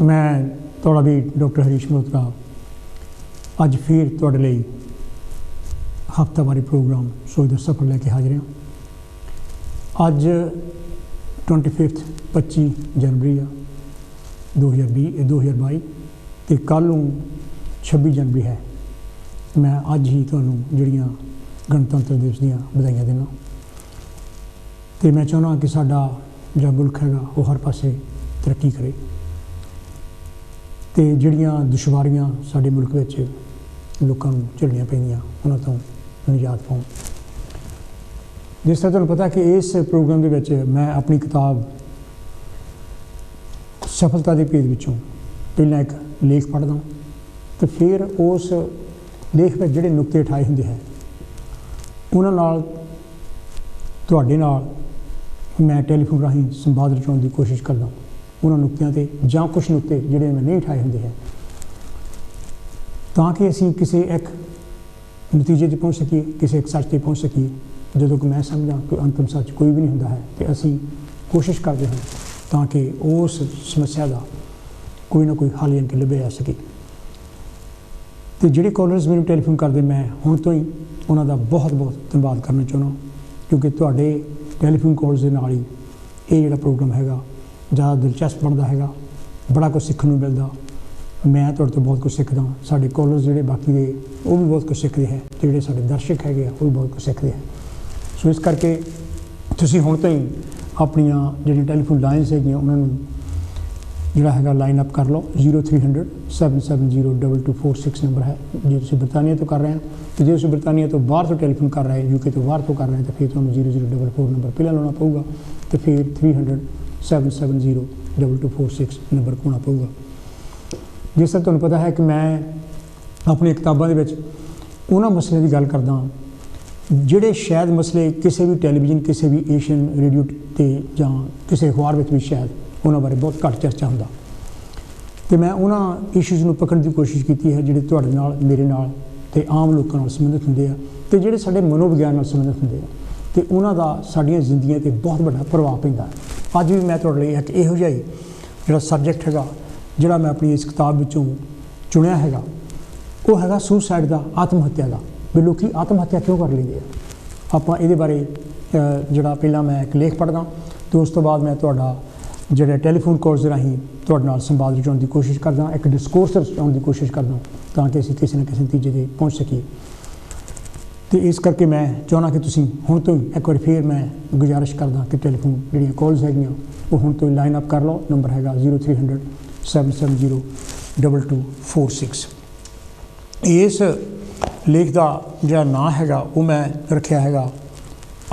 मैं तुहाड़ा भी डॉक्टर हरीश मल्होत्रा अज फिर तुहाडे लई हफ्तावारी प्रोग्राम सोच दा सफर लैके हाजिर हाँ। अज 25 जनवरी आ 2022 तो कल नूं 26 जनवरी है। मैं अज ही तुहानूं जिहड़ियां गणतंत्र दिवस दीयां बधाइयां देना तो मैं चाहुंदा कि साडा जिहड़ा मुल्क हैगा वो हर पासे तरक्की करे तो जिहड़ियां दुश्वारियां साडे मुल्क विच लोकां नूं झेलणियां पैंदियां उन्हां तों निजात पाउण। जिस तरह तुहानूं पता कि इस प्रोग्राम दे विच मैं अपनी किताब सफलता के भेद विचों पहलां एक लेख पढ़दा तो फिर उस लेख में जिहड़े नुक्ते उठाए हुंदे है उन्हां नाल तुहाडे नाल मैं टैलीफोन राही संवाद रचाउण की कोशिश करदा उन्होंने नुक्तियां ते जां कुछ नुक्ते जिहड़े मैं नहीं उठाए हुंदे है ताकि असीं किसी एक नतीजे ते पहुँच सकीए, किसी एक सच ते पहुँच सकीए। जदों कि मैं समझदा कि अंतिम सच कोई भी नहीं हुंदा है तो असीं कोशिश करते हैं ताकि उस समस्या का कोई ना कोई हल इनके लभ्या जा सके। तो जिहड़े कॉलर्स मैनूं टैलीफोन करते मैं हुण तो ही उन्हां दा बहुत बहुत धन्नवाद करना चाहुंदा क्योंकि तुहाडे टैलीफोन कॉल्स दे नाल ही ये जिहड़ा प्रोग्राम हैगा ज़्यादा दिलचस्प बनता है, बड़ा कुछ सीखने मिलता। मैं तुहाडे तो बहुत कुछ सीखदा, साडे कॉलर्स जिहड़े बाकी दे वो भी बहुत कुछ सीखते हैं, जिहड़े साडे दर्शक हैगे वो भी बहुत कुछ सीखते हैं। सो इस करके तुसीं हुण तो ही अपनियां जिहड़ियां टैलीफोन लाइन्स हैगियां उन्हां नूं जिहड़ा हैगा लाइन अप कर लो। 0300 770 2246 नंबर है। जे तुसीं बरतानिया तो कर रहे हैं तो जे तुसीं बरतानिया तो बाहर तो टैलीफोन कर रहे हैं, यूके तो बाहर तो कर रहे हैं तो फिर तुहानूं 0044 नंबर पहला लाना पऊगा तो फिर 300 770 2246 नंबर होना पऊगा। जिस तरह तुहानूं पता है कि मैं अपनी किताबां दे विच उन्हां मसलिਆਂ की गल करदा जिहड़े शायद मसले किसी भी टैलीविजन किसी भी एशियन रेडियो ते जां किसी अखबार में भी शायद उन्हां बारे बहुत घट चर्चा हुंदा तो मैं उन्हां इशूज़ नूं पकड़न की कोशिश की है जिहड़े तुहाडे नाल मेरे नाल ते आम लोकां नाल संबंधित हुंदे आ ते जिहड़े साडे मनोविग्यान नाल संबंधित हुंदे आ ते उन्हां दा साडीआं जिंदगियां ते बहुत बड़ा प्रभाव पैंदा है। अज भी मैं तुहाडे लई एक इहो जिहा जिहड़ा सबजैक्ट हैगा जिहड़ा मैं अपनी इस किताब विचों चुनिया हैगा वो हैगा सुसाइड का, आत्म हत्या का, भी लोग आत्म हत्या क्यों कर लेंदे आ। आपां इहदे बारे जिहड़ा पहलां मैं एक लेख पढ़दा तो उस तो बाद मैं तुहाडा जिहड़े टैलीफोन कॉल्स राहीं तुहाडे नाल संवाद रचाउण की कोशिश करदा, एक डिस्कोर्स रचाउण की कोशिश करदा ताकि असीं किसी न किसी नतीजे ते पहुँच सकीए। तो इस करके मैं चाहुंदा कि तुसीं हुण तो ही एक बार फिर मैं गुजारिश करदा कि टैलीफोन जिहड़ियां कॉल्स हैगियां वो हुण तो ही लाइन अप कर लो। नंबर हैगा 0300 770 2246। इस लेख का जिहड़ा नाम हैगा वो मैं रखिया हैगा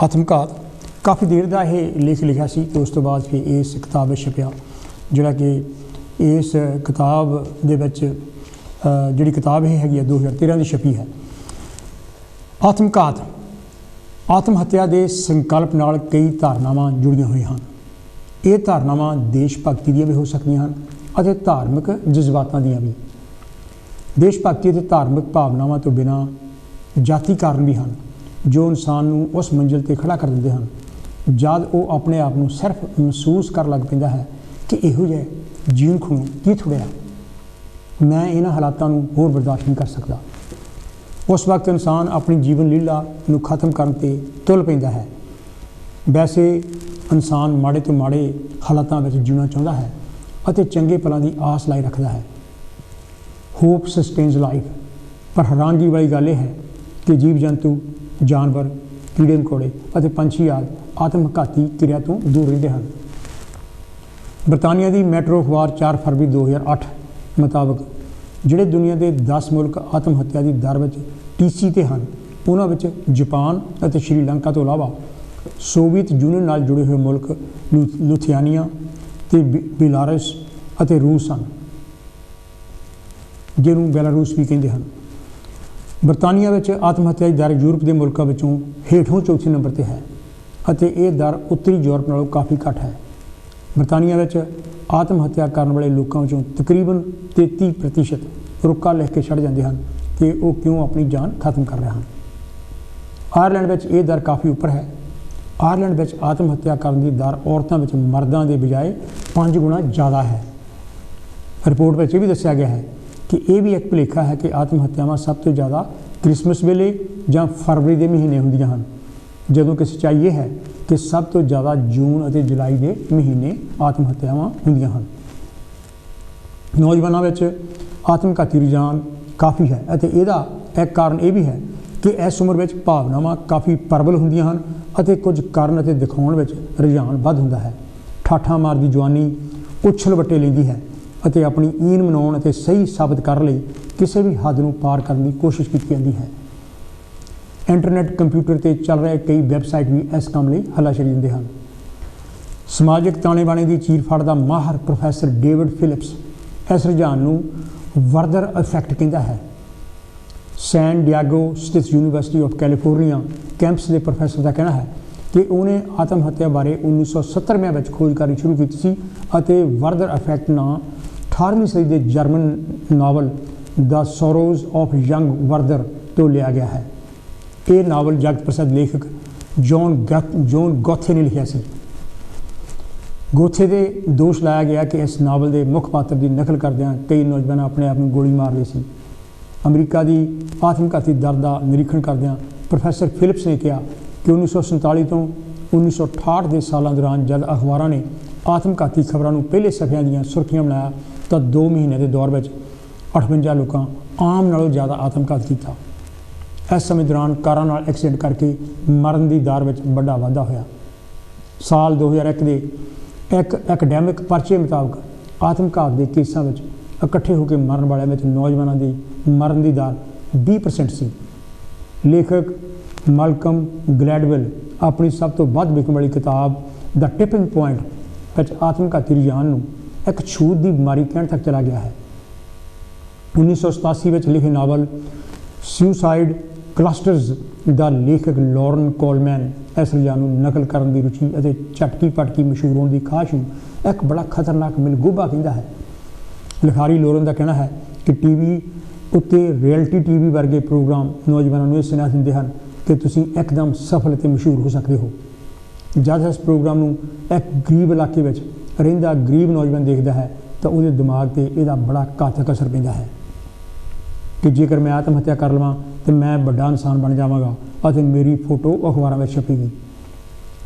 आत्मघात। काफ़ी देर का यह लेख लिखा सी तो उस तो बाद फिर इस किताब में छपिया जिहड़ा कि इस किताब दे विच जिहड़ी किताब ये हैगी 2013 की छपी है। आत्मघात आत्म हत्या के संकल्प नाल कई धारनावां जुड़ियां हुई हैं। ये धारनावां देश भगती दी भी हो सकदियां हन अते धार्मिक जज्बातां दी भी। देश भगती ते धार्मिक भावनावां तो बिना जाति कारण भी हैं जो इंसान नूं उस मंजिल ते खड़ा कर दिंदे हैं जद वो अपने आप नूं सिर्फ महसूस कर लग पैंदा है कि इहो जिहा जीण खून की थुड़िया, मैं इन्हां हालातां नूं होर बर्दाश्त नहीं कर सकदा। उस वक्त इंसान अपनी जीवन लीला नूं खत्म करन ते तुल पैंदा है। वैसे इंसान माड़े तो माड़े हालातां विच जीना चाहुंदा है अते चंगे पलां दी आस लाई रखदा है। Hope sustains life. पर हैरानगी वाली गल यह है कि जीव जंतु, जानवर, कीड़े मकोड़े अते पंछी आदि आत्मघाती क्रिया तो दूर रहते हैं। बरतानिया की मैट्रो अखबार 4 फरवरी 2008 मुताबिक जिहड़े दुनिया के 10 मुल्क आत्म हत्या की दर में टीसी ते हैं उन्हां विच जापान अते श्रीलंका तो इलावा सोवियत यूनियन नाल जुड़े हुए मुल्क लुथियानिया ते बेलारूस अते रूस हैं जिन्होंने बेलारूस भी कहते हैं। बरतानिया विच आत्म हत्या की दर यूरोप के मुल्कों विचों हेठों चौथे नंबर पर है अते ये दर उत्तरी यूरोप नालों काफ़ी घट है। बरतानिया विच आत्म हत्या करने वाले लोगों विचों तकरीबन 33% रुका लिख के छड़ जाते हैं कि वो क्यों अपनी जान खत्म कर रहे हैं। आयरलैंड विच ये दर काफ़ी उपर है। आयरलैंड विच आत्म हत्या करने की दर औरतों विच मर्दां के बजाय 5 गुणा ज़्यादा है। रिपोर्ट में यह भी दस्या गया है कि यह भी एक भुलेखा है कि आत्म हत्यावां सब तो ज़्यादा क्रिसमस वेले ਜਾਂ फरवरी के महीने ਹੁੰਦੀਆਂ ਹਨ, ਜਦੋਂ कि सच्चाई ये है कि सब तो ज़्यादा जून और जुलाई के महीने आत्म हत्यावां ਹੁੰਦੀਆਂ ਹਨ। नौजवानों में आत्मघाती रुझान काफ़ी है ਅਤੇ ਇਹਦਾ एक कारण यह भी है कि इस उम्र में भावनावां काफ़ी प्रबल ਹੁੰਦੀਆਂ ਹਨ ਅਤੇ कुछ ਕਰਨ ਅਤੇ ਦਿਖਾਉਣ ਵਿੱਚ रुझान ਵੱਧ ਹੁੰਦਾ है। ਠਾਠਾਂ ਮਾਰਦੀ ਜਵਾਨੀ ਉਛਲ ਵੱਟੇ ਲੈਂਦੀ ਹੈ ਅਤੇ ਆਪਣੀ ਈਨ ਮਨਾਉਣ ਅਤੇ ਸਹੀ ਸਾਬਤ ਕਰਨ ਲਈ ਕਿਸੇ ਵੀ ਹੱਦ ਨੂੰ ਪਾਰ ਕਰਨ ਦੀ ਕੋਸ਼ਿਸ਼ ਕੀਤੀ ਜਾਂਦੀ ਹੈ। इंटरनेट कंप्यूटर पर चल रहे कई वैबसाइट भी इस काम लिए हलाशरी देंगे हैं। समाजिक ताने बाने की चीर फाड़ का माहर प्रोफैसर डेविड फिलिप्स इस रुझान को वर्दर इफैक्ट कहता है। सैन डियागो स्थित यूनीवर्सिटी ऑफ कैलीफोर्निया कैंपस के प्रोफैसर का कहना है कि उन्हें आत्म हत्या बारे 1970 में खोज करनी शुरू की सी और वर्दर इफैक्ट ना 18वीं सदी के German novel the sorrows of young वर्दर तो लिया गया है। ये नावल जगत प्रसिद्ध लेखक जॉन गॉथे ने लिखा सी। गोथे दे दोष लाया गया कि इस नावल के मुख पात्र की नकल करदਿਆਂ कई नौजवान अपने आप को गोली मार लिए सी। अमरीका की आत्मघाती दर का निरीक्षण करदਿਆਂ प्रोफैसर फिलिप्स ने कहा कि 1947 तो 1968 के सालों दौरान जब अखबारों ने आत्मघाती खबरों को पहले सफियां दी सुर्खियां बनाया तो 2 महीने के दौर में 58 लोगों आम नालों ज़्यादा आत्मघात किया। इस समय दौरान कारां नाल एक्सीडेंट करके मरण की दर में बड़ा वाधा होया। साल 2001 के एक एकेडैमिक पर्चे मुताबिक आत्मघात के केसां में इकट्ठे होकर मरण वाले में नौजवानों की मरण की दर 20% सी। लेखक मालकम ग्लैडवेल अपनी सब तो वध विकण वाली किताब द टिपिंग पॉइंट आत्मघाती रुझान को एक छूत की बीमारी कहने तक चला गया है। 1987 में लिखे नावल सुसाइड क्लस्टर्स का लेखक लॉरेन कोलमैन इस रुझान को नकल करने की रुचि और झटकी पटकी मशहूर होने की खाश को एक बड़ा खतरनाक मिलगोबा कहता है। लिखारी लॉरेन का कहना है कि टीवी उत्ते रियलिटी टीवी वर्गे प्रोग्राम नौजवानों को सुना देंगे हैं कि तुसीं एकदम सफल और मशहूर हो सकते हो। जब इस प्रोग्राम को एक गरीब इलाके में रहिंदा गरीब नौजवान देखता है तो उसके दिमाग से यदा बड़ा घातक असर पैंदा है कि जेकर मैं आत्महत्या कर लवां तो मैं बड़ा इंसान बन जावांगा और मेरी फोटो अखबारों में छपेगी,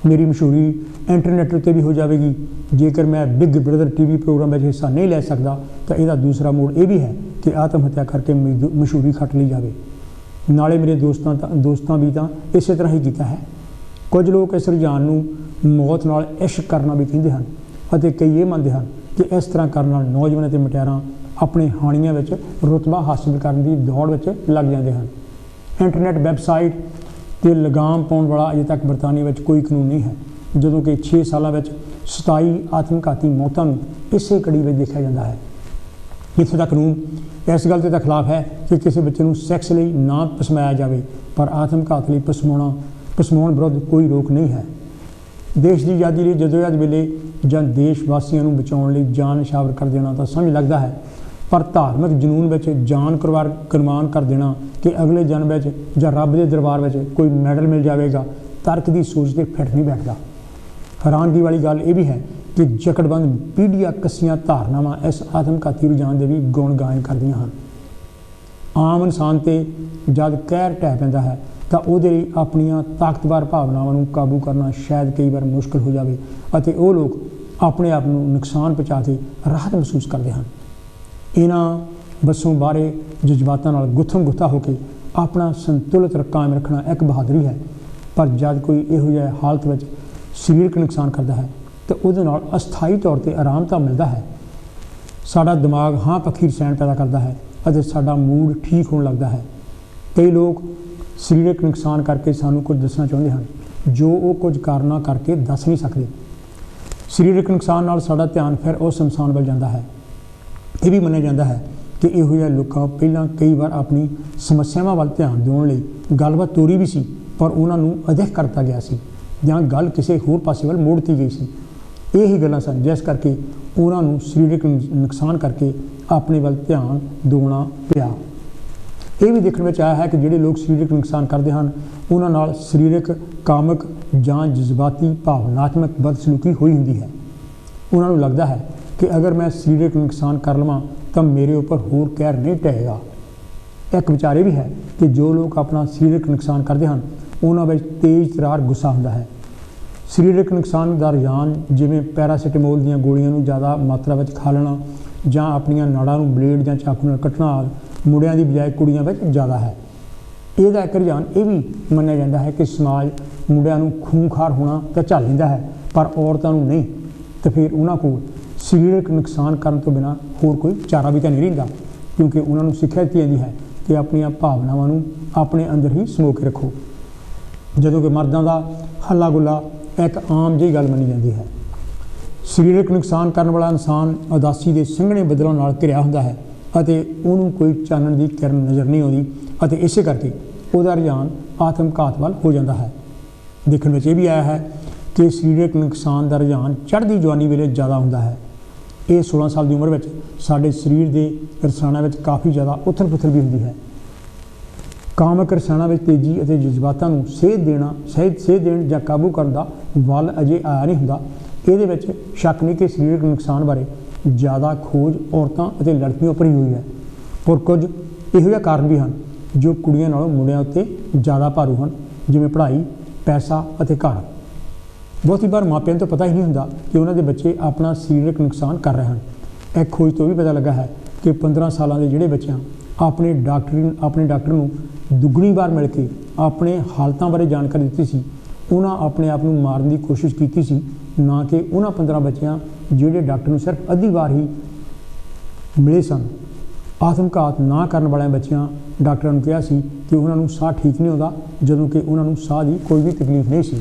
मेरी मशहूरी इंटरनेट उत्ते भी हो जाएगी। जेकर मैं बिग ब्रदर टीवी प्रोग्राम में हिस्सा नहीं ले सकता तो यदा दूसरा मोड़ यह भी है कि आत्महत्या करके मशहूरी खट ली जाए। नाले मेरे दोस्तों भी तो इस तरह ही किया है। कुछ लोग इस रुझान को मौत नाल इश्क करना भी कहते हैं और कई ये मानते हैं कि इस तरह करने नाल नौजवान ते मुटियारां अपने हानियां विच रुतबा हासिल करने की दौड़ में लग जाते हैं। इंटरनेट वैबसाइट ते लगाम पाउण वाला अजे तक बरतानिया में कोई कानून नहीं है, जदों कि 6 सालों में 27 आत्मघाती मौतों को इसे कड़ी में देखा जाता है। इत्थों का कानून इस गल के खिलाफ है कि किसी बच्चे को सैक्स लिए ना पसमाया जाए, पर आत्मघात लिए पसमाउण विरुद्ध कोई रोक नहीं है। देश की आज़ादी लिए जदोजहद वेले जां देश वासियों को बचाने लिए जान निछावर कर देना तो समझ लगता है, पर धार्मिक जनून में जान कुर्बान कर देना कि अगले जन्म में जां रब के दरबार में कोई मैडल मिल जाएगा, तर्क की सोच से फिट नहीं बैठता। हैरानगी वाली गल यह भी है कि जकड़बंद पीढ़ियां कसियां धारनावां इस आत्मघाती रुझान के भी गुण गायन करदियां हैं। आम इंसान ते जब कहर ढह पैंदा है तो उहदे लई अपनियां ताकतवर भावनावां नूं काबू करना शायद कई बार मुश्किल हो जाए और वो लोग अपने आप नूं नुकसान पहुँचा के राहत महसूस करते हैं। इन्हां बसों बारे जज्बातां नाल गुत्थम गुत्था होकर अपना संतुलित कायम रखना एक बहादुरी है, पर जब कोई इहो जिही हालत में सरीरक नुकसान करता है तो उहदे नाल अस्थाई तौर पर आराम तो मिलता है। साडा दिमाग हाँ पखी रसायन पैदा करता है और साडा मूड ठीक होने लगता है। कई लोग सरीरक नुकसान करके सानू कुछ दसना चाहते हैं जो वो कुछ कारना करके दस नहीं सकते। सरीरक नुकसान नाल साडा ध्यान फिर उस इंसान वल जाता है। ये भी मन्निया जाता है कि इहो जिहे लोकां पहलां कई बार अपनी समस्यावां वल ध्यान देण लई गलबात तोरी भी सी, पर उन्होंने अदेख करता गया सी जां गल किसी होर पासे वल मोड़ती गई सी। यही गल्लां सन जिस करके उन्होंने सरीरक नुकसान करके अपने वल ध्यान देना पिया। यह भी देखने में आया है कि जिहड़े लोग सरीरक नुकसान करते हैं उन्हां नाल सरीरक कामक जां जज्बाती भावनात्मक बदसलूकी हुई हुंदी है। उन्होंने लगता है कि अगर मैं सरीरक नुकसान कर लवां तो मेरे उपर होर कहर नहीं ढहेगा। एक विचार ये भी है कि जो लोग अपना सरीरक नुकसान करते हैं उन्हां विच तेज तरार गुस्सा हुंदा है। सरीरक नुकसान का रुझान जिवें पैरासीटामोल दीआं गोलियां नूं ज़्यादा मात्रा में खा लेना जां अपणीआं नाड़ां नूं ब्लेड जां चाकू नाल कट्टना आदि मुंडिਆਂ की बजाय कुड़ियां विच ज़्यादा है। ਇਹਦਾ एक रुझान ये भी मन्निया जाता है कि समाज मुंडिਆਂ नूं खूंखार होना तो झल लैंदा है पर औरतों नूं नहीं, तो फिर उन्हां कोल सरीरक नुकसान करन तो बिना होर कोई चारा भी तो नहीं रहिंदा, क्योंकि उन्हां नूं सिक्ख्या दित्ती जांदी है कि अपणीआं भावनावां नूं अपने अंदर ही समो के रखो। जदों कि मर्दां दा हल्ला गुल्ला एक आम जी गल मनी जाती है। सरीरक नुकसान करने वाला इंसान उदासी के संघने बदलों नाल घिरिया हुंदा है ਅਤੇ ਉਹਨੂੰ कोई चानण की किरण नज़र नहीं आती, इस करके ਉਹਦਾ रुझान आत्मघात ਵੱਲ हो जाता है। देखने में यह भी आया है कि सरीरक नुकसान का रुझान चढ़ती जवानी वेले ज़्यादा होंदा है। ये 16 साल की उम्र में साडे शरीर के रसायणों में काफ़ी ज़्यादा उथल पुथल भी होंदी है। कामक रसायणों में तेजी और जज्बातों को सेध देण जां काबू करने का वल अजे आया नहीं हुंदा। ਇਹਦੇ ਵਿੱਚ शक नहीं कि सरीरक नुकसान बारे ज़्यादा खोज औरतां ਅਤੇ लड़कियों पर ही हुई है और कुछ ਇਹੋ ਜਿਹੇ कारण भी हैं जो कुड़ियां नालों मुंडिਆਂ ਉੱਤੇ ज़्यादा भारू हैं, जिवें पढ़ाई, पैसा ਅਤੇ घर। बहुती बार मापिਆਂ तो पता ही नहीं होंदा कि उन्हां दे बच्चे अपना सरीरक नुकसान कर रहे हैं। एक खोज तो भी पता लगा है कि 15 साल के जिहड़े बच्चे अपने डॉक्टर नूं दुगनी बार मिल के अपने हालतां बारे जानकारी दित्ती सी, उन्हां अपने आप नूं मारन की कोशिश की सी, ना कि उन्हां 15 बच्चों जिहड़े डॉक्टर नूं सिर्फ अद्धी बार ही मिले सन। आत्मघात ना करने वाले बच्चों डॉक्टरों ने कहा सी कि उन्होंने साह ठीक नहीं होता, जदों कि उन्होंने साह की कोई भी तकलीफ नहीं सी।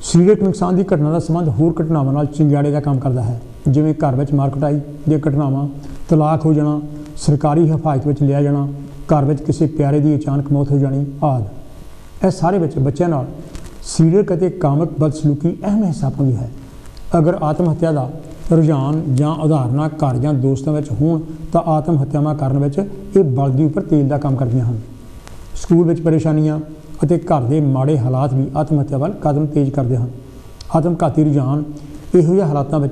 सरीरक नुकसान की घटना का संबंध होर घटनावां नाल चिंगाड़े का काम करता है, जिवें घर में मार कुटाई दी घटनावां, तलाक हो जाना, सरकारी हिफाजत में लिया जाना, घर में किसी प्यारे की अचानक मौत हो जानी आदि। इस सारे बच्चों नाल सरीरक और कामक बदसलूकी अहम हिस्सा पाउंदी है। अगर आत्म-हत्या का रुझान जां उदाहरणां घर जां दोस्तां विच होण तां आत्म हत्यावां करन विच ये बलदी उपर तेल का काम करदियां हन। स्कूल विच परेशानियां अते घर के माड़े हालात भी आत्म हत्या वल कदम तेज करते हैं। आत्मघाती रुझान इहो ਜਿਹੇ हालातों में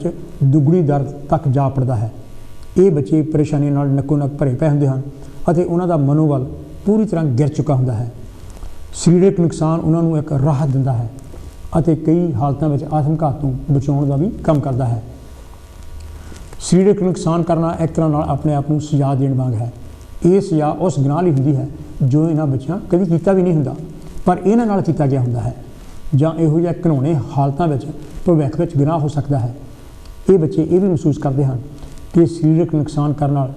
दुगनी दर्द तक जा पड़ता है। ये बच्चे परेशानियों नाल नक्को नक भरे पे होंदे हन अते उन्हां दा मनोबल पूरी तरह गिर चुका हुंदा है। सरीरक नुकसान उन्होंने एक राहत दिंदा है अते कई हालतों में आत्मघात तो बचाने का भी काम करता है। सरीरक नुकसान करना एक तरह नाल अपने आप को सजा देने वांग है। ये सजा उस गुनाह लई हुंदी है जो इन्हां बच्चों कभी किया भी नहीं हुंदा, पर इन्हां नाल कीता गया हुंदा है, जां इहो जिहे घिनौने हालतों में भविख में गुनाह हो सकता है। ये बच्चे ये भी महसूस करते हैं कि सरीरक नुकसान करने नाल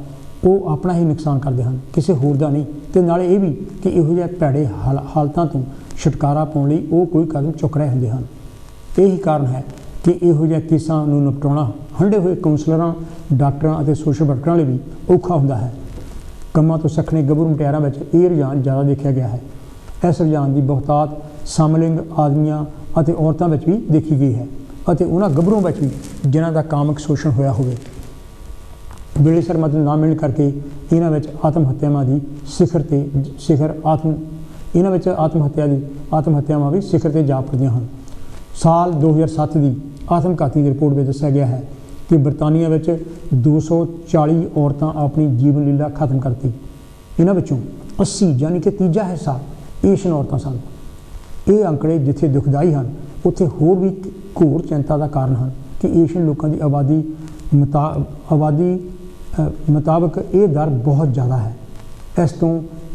वो अपना ही नुकसान करते हैं, किसी होर दा नहीं। तो नाले ये भी कि इहो जिहे भैड़े हालतों तो छुटकारा पाउण लई वो कोई कदम चुक रहे होंदे हन। यही कारण है कि इहो जिहे केसां नूं निपटाउणा हंडे हुए काउंसलरां, डॉक्टरां अते सोशल वर्करां लई भी औखा हुंदा है। कम्मां तो सखणे गभरू मुटियारां विच ये रुझान ज़्यादा देखा गया है। इस रुझान की बहुतात समलिंग आदमियां अते औरतां विच भी देखी गई है अते उन्हां गभरूआं विच भी जिन्हां दा कामक शोषण होया होवे। वेलेसर मदद ना मिलण करके इन्हां विच आत्महत्यावां दी आत्महत्यावां भी सिखर ते जा पड़दियां हन। साल 2007 की आत्मघाती की रिपोर्ट में दस्सिया गया है कि बरतानिया में 240 औरतां अपनी जीवन लीला खत्म करती। इन्हां विचों 80 यानी कि तीजा हिस्सा एशियन औरतां सन। ये आंकड़े जिथे दुखदाई हैं उत्थे होर भी घोर चिंता का कारण हैं कि एशियन लोगों की आबादी मुताबक ये दर बहुत ज़्यादा है। इस तो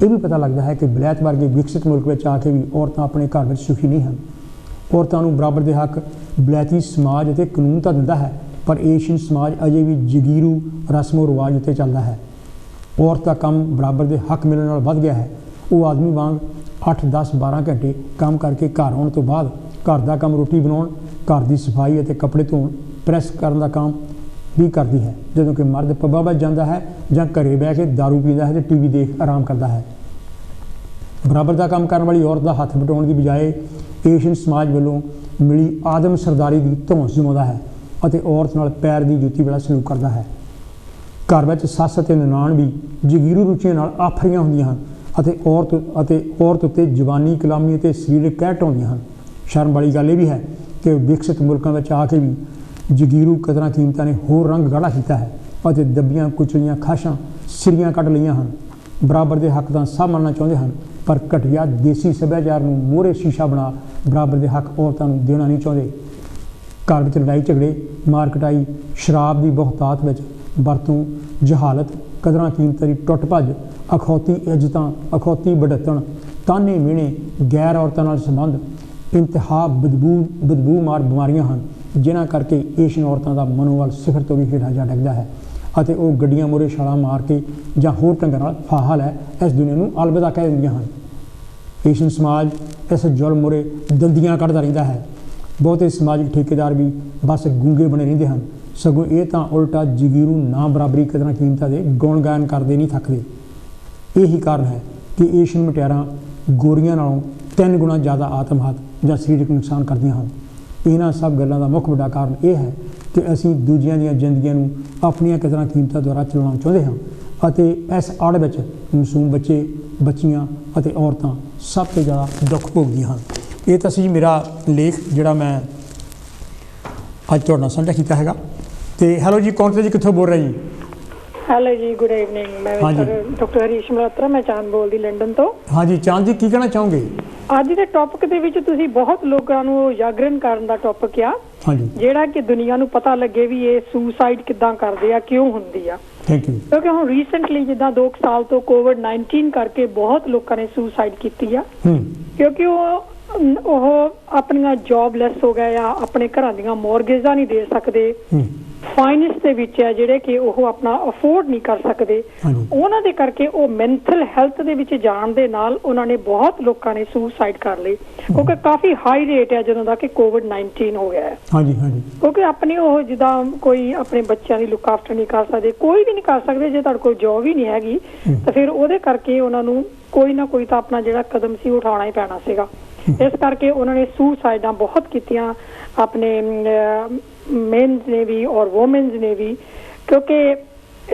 यह भी पता लगता है कि वलैत वर्गे विकसित मुल्क में आके भी औरतां अपने घर में सुखी नहीं हैं। औरतों को बराबर के हक वलैती समाज और कानून तो दिंदा है, पर एशियन समाज अजे भी जगीरू रस्मो रिवाज उत्ते चलता है। औरत का काम बराबर के हक मिलने नाल वध गया है। वो आदमी वांग 8, 10, 12 घंटे काम करके घर आने तो बाद घर का काम रोटी बनाउण, घर की सफाई और कपड़े धोण, प्रैस करने का काम भी करती है, जदों कि मर्द पब्बा वच जाता है जां घरे बह के दारू पींदा है तो टीवी देख आराम करता है। बराबर का काम करने वाली औरत का हथ बटाउण की बजाय एशियन समाज वालों मिली आदम सरदारी की धौंस जमाता है और औरत नाल पैर की जुत्ती वाला सलूक करता है। घर में सस और ननाण भी जगीरू रुचियां नाल आफरीआं हुंदियां हन अते औरत उत्ते जवानी कलामी और सरीरक कहर ढाउंदियां हन। शर्म वाली गल यह भी है कि विकसित मुल्कों में आके भी ਜਗੀਰੂ ਕਦਰਾਂ ਕੀਮਤਾਂ ਨੇ ਹੋਰ ਰੰਗ ਗਾੜਾ ਕੀਤਾ ਹੈ ਅਤੇ ਦੱਬੀਆਂ ਕੁਚਲੀਆਂ ਖਾਸ਼ਾਂ ਸਿਰੀਆਂ ਕੱਢ ਲਈਆਂ ਹਨ। ਬਰਾਬਰ ਦੇ ਹੱਕ ਦਾ ਸਭ ਮੰਨਣਾ ਚਾਹੁੰਦੇ ਹਨ, ਪਰ ਘਟੀਆ ਦੇਸੀ ਸੱਭਿਆਚਾਰ ਨੂੰ ਮੋਹਰੇ ਸ਼ੀਸ਼ਾ ਬਣਾ ਬਰਾਬਰ ਦੇ ਹੱਕ ਔਰਤਾਂ ਨੂੰ ਦੇਣਾ ਨਹੀਂ ਚਾਹੁੰਦੇ। ਘਰ ਵਿੱਚ ਲੜਾਈ ਝਗੜੇ, ਮਾਰ ਕੁਟਾਈ, ਸ਼ਰਾਬ ਦੀ ਬਹੁਤਾਤ ਵਿੱਚ ਵਰਤੋਂ, ਜਹਾਲਤ, ਕਦਰਾਂ ਕੀਮਤਾਂ ਦੀ ਟੁੱਟ ਭੱਜ, ਅਖੌਤੀ ਇੱਜ਼ਤਾਂ, ਅਖੌਤੀ ਵਡੱਤਣ, ਤਾਨੇ ਮਿਹਣੇ, ਗੈਰ ਔਰਤਾਂ ਨਾਲ ਸੰਬੰਧ ਇੰਤਹਾ ਬਦਬੂ ਮਾਰ ਬਿਮਾਰੀਆਂ ਹਨ, ਜਿਨ੍ਹਾਂ ਕਰਕੇ ਏਸ਼ੀਅਨ ਔਰਤਾਂ ਦਾ ਮਨੋਬਲ ਸਿਖਰ ਤੋਂ ਵੀ ਹੇਠਾਂ ਜਾ ਡਿੱਗਦਾ ਹੈ ਅਤੇ ਉਹ ਗੱਡੀਆਂ ਮੂਹਰੇ ਛਾਲਾਂ ਮਾਰ ਕੇ ਜਾਂ ਹੋਰ ਢੰਗਾਂ ਨਾਲ ਫਾਹਾ ਲੈ ਇਸ ਦੁਨੀਆ ਨੂੰ ਅਲਵਿਦਾ ਕਹਿ ਦਿੰਦੀਆਂ ਹਨ। ਏਸ਼ੀਅਨ ਸਮਾਜ ਇਸ ਜ਼ੁਲਮ ਮੂਹਰੇ ਦੰਦੀਆਂ ਕੱਢਦਾ ਰਹਿੰਦਾ ਹੈ। ਬਹੁਤੇ ਸਮਾਜਿਕ ਠੇਕੇਦਾਰ ਵੀ ਬਸ ਗੂੰਗੇ ਬਣੇ ਰਹਿੰਦੇ ਹਨ, ਸਗੋਂ ਇਹ ਤਾਂ ਉਲਟਾ ਜਗੀਰੂ ਨਾ ਬਰਾਬਰੀ ਕਦਰਾਂ ਕੀਮਤਾਂ ਦੇ ਗੁਣ ਗਾਇਨ ਕਰਦੇ ਨਹੀਂ ਥੱਕਦੇ। ਇਹੀ ਕਾਰਨ ਹੈ ਕਿ ਏਸ਼ੀਅਨ ਮੁਟਿਆਰਾਂ ਗੋਰੀਆਂ ਨਾਲੋਂ 3 ਗੁਣਾ ਜ਼ਿਆਦਾ ਆਤਮਹੱਤ ਜਾਂ ਸਰੀਰਕ ਨੁਕਸਾਨ ਕਰਦੀਆਂ ਹਨ। ਇਹਨਾਂ ਸਭ ਗੱਲਾਂ ਦਾ ਮੁੱਖ ਵੱਡਾ ਕਾਰਨ ਇਹ ਹੈ ਕਿ ਅਸੀਂ ਦੂਜਿਆਂ ਦੀਆਂ ਜ਼ਿੰਦਗੀਆਂ ਨੂੰ ਆਪਣੀਆਂ ਕਦਰਾਂ ਕੀਮਤਾਂ ਦੁਆਰਾ ਚਲਾਉਣਾ ਚਾਹੁੰਦੇ ਹਾਂ ਅਤੇ ਇਸ ਆੜ ਵਿੱਚ ਮਾਸੂਮ ਬੱਚੇ, ਬੱਚੀਆਂ ਅਤੇ ਔਰਤਾਂ ਸਭ ਤੋਂ ਜ਼ਿਆਦਾ ਦੁੱਖ ਭੋਗਦੀਆਂ ਹਨ। ਇਹ ਤਾਂ ਸੀ ਮੇਰਾ ਲੇਖ ਜਿਹੜਾ ਮੈਂ ਅੱਜ ਤੁਹਾਡੇ ਨਾਲ ਸਾਂਝਾ ਕੀਤਾ ਹੈਗਾ। ਤੇ ਹੈਲੋ ਜੀ, ਕੌਣ ਤੇ ਜੀ, ਕਿੱਥੋਂ ਬੋਲ ਰਹੇ ਜੀ? ਹੈਲੋ ਜੀ, ਗੁੱਡ ਈਵਨਿੰਗ। ਮੈਂ ਡਾਕਟਰ ਹਰੀਸ਼ ਮਲਹੋਤਰਾ, ਮੈਂ ਚਾਂਦ ਬੋਲਦੀ ਲੰਡਨ ਤੋਂ। ਹਾਂਜੀ ਚਾਂਦ ਜੀ, ਕੀ ਕਹਿਣਾ ਚਾਹੋਗੇ? ਅੱਜ ਦੇ ਟੌਪਿਕ ਦੇ ਵਿੱਚ ਤੁਸੀਂ ਬਹੁਤ ਲੋਕਾਂ ਨੂੰ ਜਾਗਰਣ ਕਰਨ ਦਾ ਟੌਪਿਕ ਆ, ਹਾਂਜੀ, ਜਿਹੜਾ ਕਿ ਦੁਨੀਆ ਨੂੰ ਪਤਾ ਲੱਗੇ ਵੀ ਇਹ ਸੁਸਾਈਡ ਕਿੱਦਾਂ ਕਰਦੇ ਆ, ਕਿਉਂ ਹੁੰਦੀ ਆ। Thank you. ਕਿਉਂਕਿ ਹੁਣ ਰੀਸੈਂਟਲੀ ਜਿੱਦਾਂ 2 ਸਾਲ ਤੋਂ ਕੋਵਿਡ-19 ਕਰਕੇ ਬਹੁਤ ਲੋਕਾਂ ਨੇ ਸੁਸਾਈਡ ਕੀਤੀ ਆ, ਕਿਉਂਕਿ ਉਹ ਆਪਣੀਆਂ ਜੌਬਲੈਸ ਹੋ ਗਏ ਆ, ਆਪਣੇ ਘਰਾਂ ਦੀਆਂ ਮੌਰਗੇਜ਼ਾਂ ਨਹੀਂ ਦੇ ਸਕਦੇ, ਫਾਈਨੈਂਸ ਦੇ ਵਿੱਚ ਹੈ ਜਿਹੜੇ ਕਿ ਉਹ ਆਪਣਾ ਅਫੋਰਡ ਨਹੀਂ ਕਰ ਸਕਦੇ। ਉਹਨਾਂ ਦੇ ਕਰਕੇ ਉਹ ਮੈਂਟਲ ਹੈਲਥ ਦੇ ਵਿੱਚ ਜਾਣ ਦੇ ਨਾਲ ਉਹਨਾਂ ਨੇ ਬਹੁਤ ਲੋਕਾਂ ਨੇ ਸੁਸਾਈਡ ਕਰ ਲਈ, ਕਿਉਂਕਿ ਕਾਫੀ ਹਾਈ ਰੇਟ ਹੈ ਜਦੋਂ ਦਾ ਕਿ ਕੋਵਿਡ-19 ਹੋ ਗਿਆ ਹੈ। ਕਿਉਂਕਿ ਆਪਣੀ ਉਹ ਜਿੱਦਾਂ ਕੋਈ ਆਪਣੇ ਬੱਚਿਆਂ ਦੀ ਲੁੱਕ ਆਫਟਰ ਨਹੀਂ ਕਰ ਸਕਦੇ, ਕੋਈ ਵੀ ਨਹੀਂ ਕਰ ਸਕਦੇ। ਜੇ ਤੁਹਾਡੇ ਕੋਲ ਜੌਬ ਹੀ ਨਹੀਂ ਹੈਗੀ ਤਾਂ ਫਿਰ ਉਹਦੇ ਕਰਕੇ ਉਹਨਾਂ ਨੂੰ ਕੋਈ ਨਾ ਕੋਈ ਤਾਂ ਆਪਣਾ ਜਿਹੜਾ ਕਦਮ ਸੀ ਉਠਾਉਣਾ ਹੀ ਪੈਣਾ ਸੀਗਾ। ਇਸ ਕਰਕੇ ਉਹਨਾਂ ਨੇ ਸੁਸਾਈਡਾਂ ਬਹੁਤ ਕੀਤੀਆਂ, ਆਪਣੇ ਮੇਨਸ ਨੇ ਵੀ ਔਰ ਵੂਮਨਸ ਨੇ ਵੀ, ਕਿਉਂਕਿ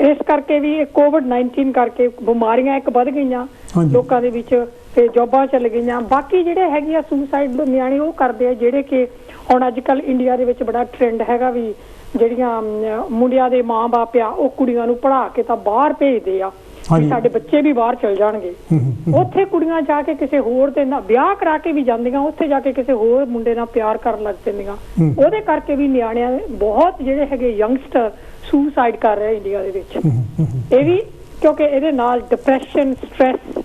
ਇਸ ਕਰਕੇ ਵੀ ਕੋਵਿਡ-19 ਕਰਕੇ ਬਿਮਾਰੀਆਂ ਇੱਕ ਵੱਧ ਗਈਆਂ ਲੋਕਾਂ ਦੇ ਵਿੱਚ, ਫਿਰ ਜੌਬਾਂ ਚੱਲ ਗਈਆਂ। ਬਾਕੀ ਜਿਹੜੇ ਹੈਗੇ ਆ ਸੁਸਾਈਡ ਨਿਆਣੇ ਉਹ ਕਰਦੇ ਆ ਜਿਹੜੇ ਕਿ ਹੁਣ ਅੱਜ ਕੱਲ੍ਹ ਇੰਡੀਆ ਦੇ ਵਿੱਚ ਬੜਾ ਟ੍ਰੈਂਡ ਹੈਗਾ ਵੀ ਜਿਹੜੀਆਂ ਮੁੰਡਿਆਂ ਦੇ ਮਾਂ-ਬਾਪ ਆ ਉਹ ਕੁੜੀਆਂ ਨੂੰ ਪੜ੍ਹਾ ਕੇ ਤਾਂ ਬਾਹਰ ਭੇਜਦੇ ਆ, ਸਾਡੇ ਬੱਚੇ ਵੀ ਬਾਹਰ ਚਲ ਜਾਣਗੇ। ਉੱਥੇ ਕੁੜੀਆਂ ਜਾ ਕੇ ਕਿਸੇ ਹੋਰ ਦੇ ਨਾਲ ਵਿਆਹ ਕਰਾ ਕੇ ਵੀ ਜਾਂਦੀਆਂ, ਉੱਥੇ ਜਾ ਕੇ ਕਿਸੇ ਹੋਰ ਮੁੰਡੇ ਨਾਲ ਪਿਆਰ ਕਰਨ ਲੱਗ ਪੈਂਦੀਆਂ। ਉਹਦੇ ਕਰਕੇ ਵੀ ਨਿਆਣਿਆਂ ਬਹੁਤ ਜਿਹੜੇ ਹੈਗੇ ਯੰਗਸਟਰ ਸੁਸਾਈਡ ਕਰ ਰਹੇ ਇੰਡੀਆ ਦੇ ਵਿੱਚ। ਇਹ ਵੀ ਕਿਉਂਕਿ ਇਹਦੇ ਨਾਲ ਡਿਪਰੈਸ਼ਨ, ਸਟ੍ਰੈਸ,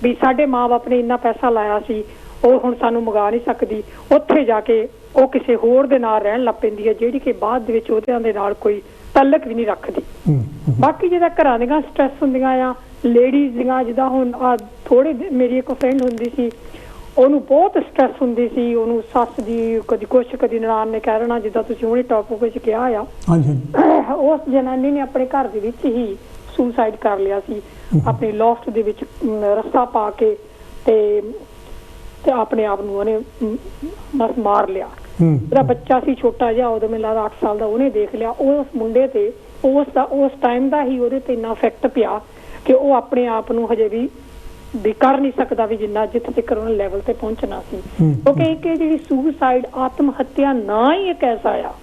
ਵੀ ਸਾਡੇ ਮਾਂ-ਬਾਪ ਨੇ ਇੰਨਾ ਪੈਸਾ ਲਾਇਆ ਸੀ ਉਹ ਹੁਣ ਸਾਨੂੰ ਮੰਗਾ ਨਹੀਂ ਸਕਦੀ, ਉੱਥੇ ਜਾ ਕੇ ਉਹ ਕਿਸੇ ਹੋਰ ਦੇ ਨਾਲ ਰਹਿਣ ਲੱਗ ਪੈਂਦੀ ਹੈ, ਜਿਹੜੀ ਕਿ ਬਾਅਦ ਦੇ ਵਿੱਚ ਉਹਦਿਆਂ ਦੇ ਨਾਲ ਕੋਈ ਤਲਕ ਵੀ ਨਹੀਂ ਰੱਖਦੀ। ਬਾਕੀ ਜਿਹਦਾ ਘਰਾਂ ਦੀਆਂ ਸਟ੍ਰੈਸ ਹੁੰਦੀਆਂ ਆ ਲੇਡੀਜ਼ ਦੀਆਂ, ਜਿੱਦਾਂ ਹੁਣ ਥੋੜੇ ਮੇਰੀ ਇੱਕ ਫਰੈਂਡ ਹੁੰਦੀ ਸੀ, ਉਹਨੂੰ ਬਹੁਤ ਸਟ੍ਰੈਸ ਹੁੰਦੀ ਸੀ, ਉਹਨੂੰ ਸੱਸ ਦੀ ਕਦੀ ਕੁਛ ਕਦੀ ਨਨਾਣ ਨੇ ਕਹਿ ਦੇਣਾ, ਜਿੱਦਾਂ ਤੁਸੀਂ ਹੁਣੇ ਟੌਪਿਕ ਵਿੱਚ ਕਿਹਾ ਆ। ਉਸ ਜਨਾਨੀ ਨੇ ਆਪਣੇ ਘਰ ਦੇ ਵਿੱਚ ਹੀ ਸੁਸਾਈਡ ਕਰ ਲਿਆ ਸੀ, ਆਪਣੇ ਲੋਫਟ ਦੇ ਵਿੱਚ ਰੱਸਾ ਪਾ ਕੇ ਤੇ ਆਪਣੇ ਆਪ ਨੂੰ ਉਹਨੇ ਬਸ ਮਾਰ ਲਿਆ। ਉਹਦਾ ਬੱਚਾ ਸੀ ਛੋਟਾ ਜਿਹਾ, ਉਦੋਂ ਮੈਨੂੰ ਲੱਗਦਾ 8 ਸਾਲ ਦਾ, ਉਹਨੇ ਦੇਖ ਲਿਆ। ਉਸ ਮੁੰਡੇ ਤੇ ਉਸ ਟਾਈਮ ਦਾ ਹੀ ਉਹਦੇ ਤੇ ਇੰਨਾ ਇਫੈਕਟ ਪਿਆ ਕਿ ਉਹ ਆਪਣੇ ਆਪ ਨੂੰ ਹਜੇ ਵੀ ਕਰ ਨਹੀਂ ਸਕਦਾ ਵੀ ਜਿੰਨਾ ਜਿੱਥੇ ਤੱਕ ਉਹਨਾਂ ਲੈਵਲ ਤੇ ਪਹੁੰਚਣਾ ਸੀ। ਕਿਉਂਕਿ ਇੱਕ ਜਿਹੜੀ ਸੁਸਾਈਡ ਆਤਮ ਹੱਤਿਆ ਨਾ ਹੀ ਇੱਕ ਐਸਾ ਆ,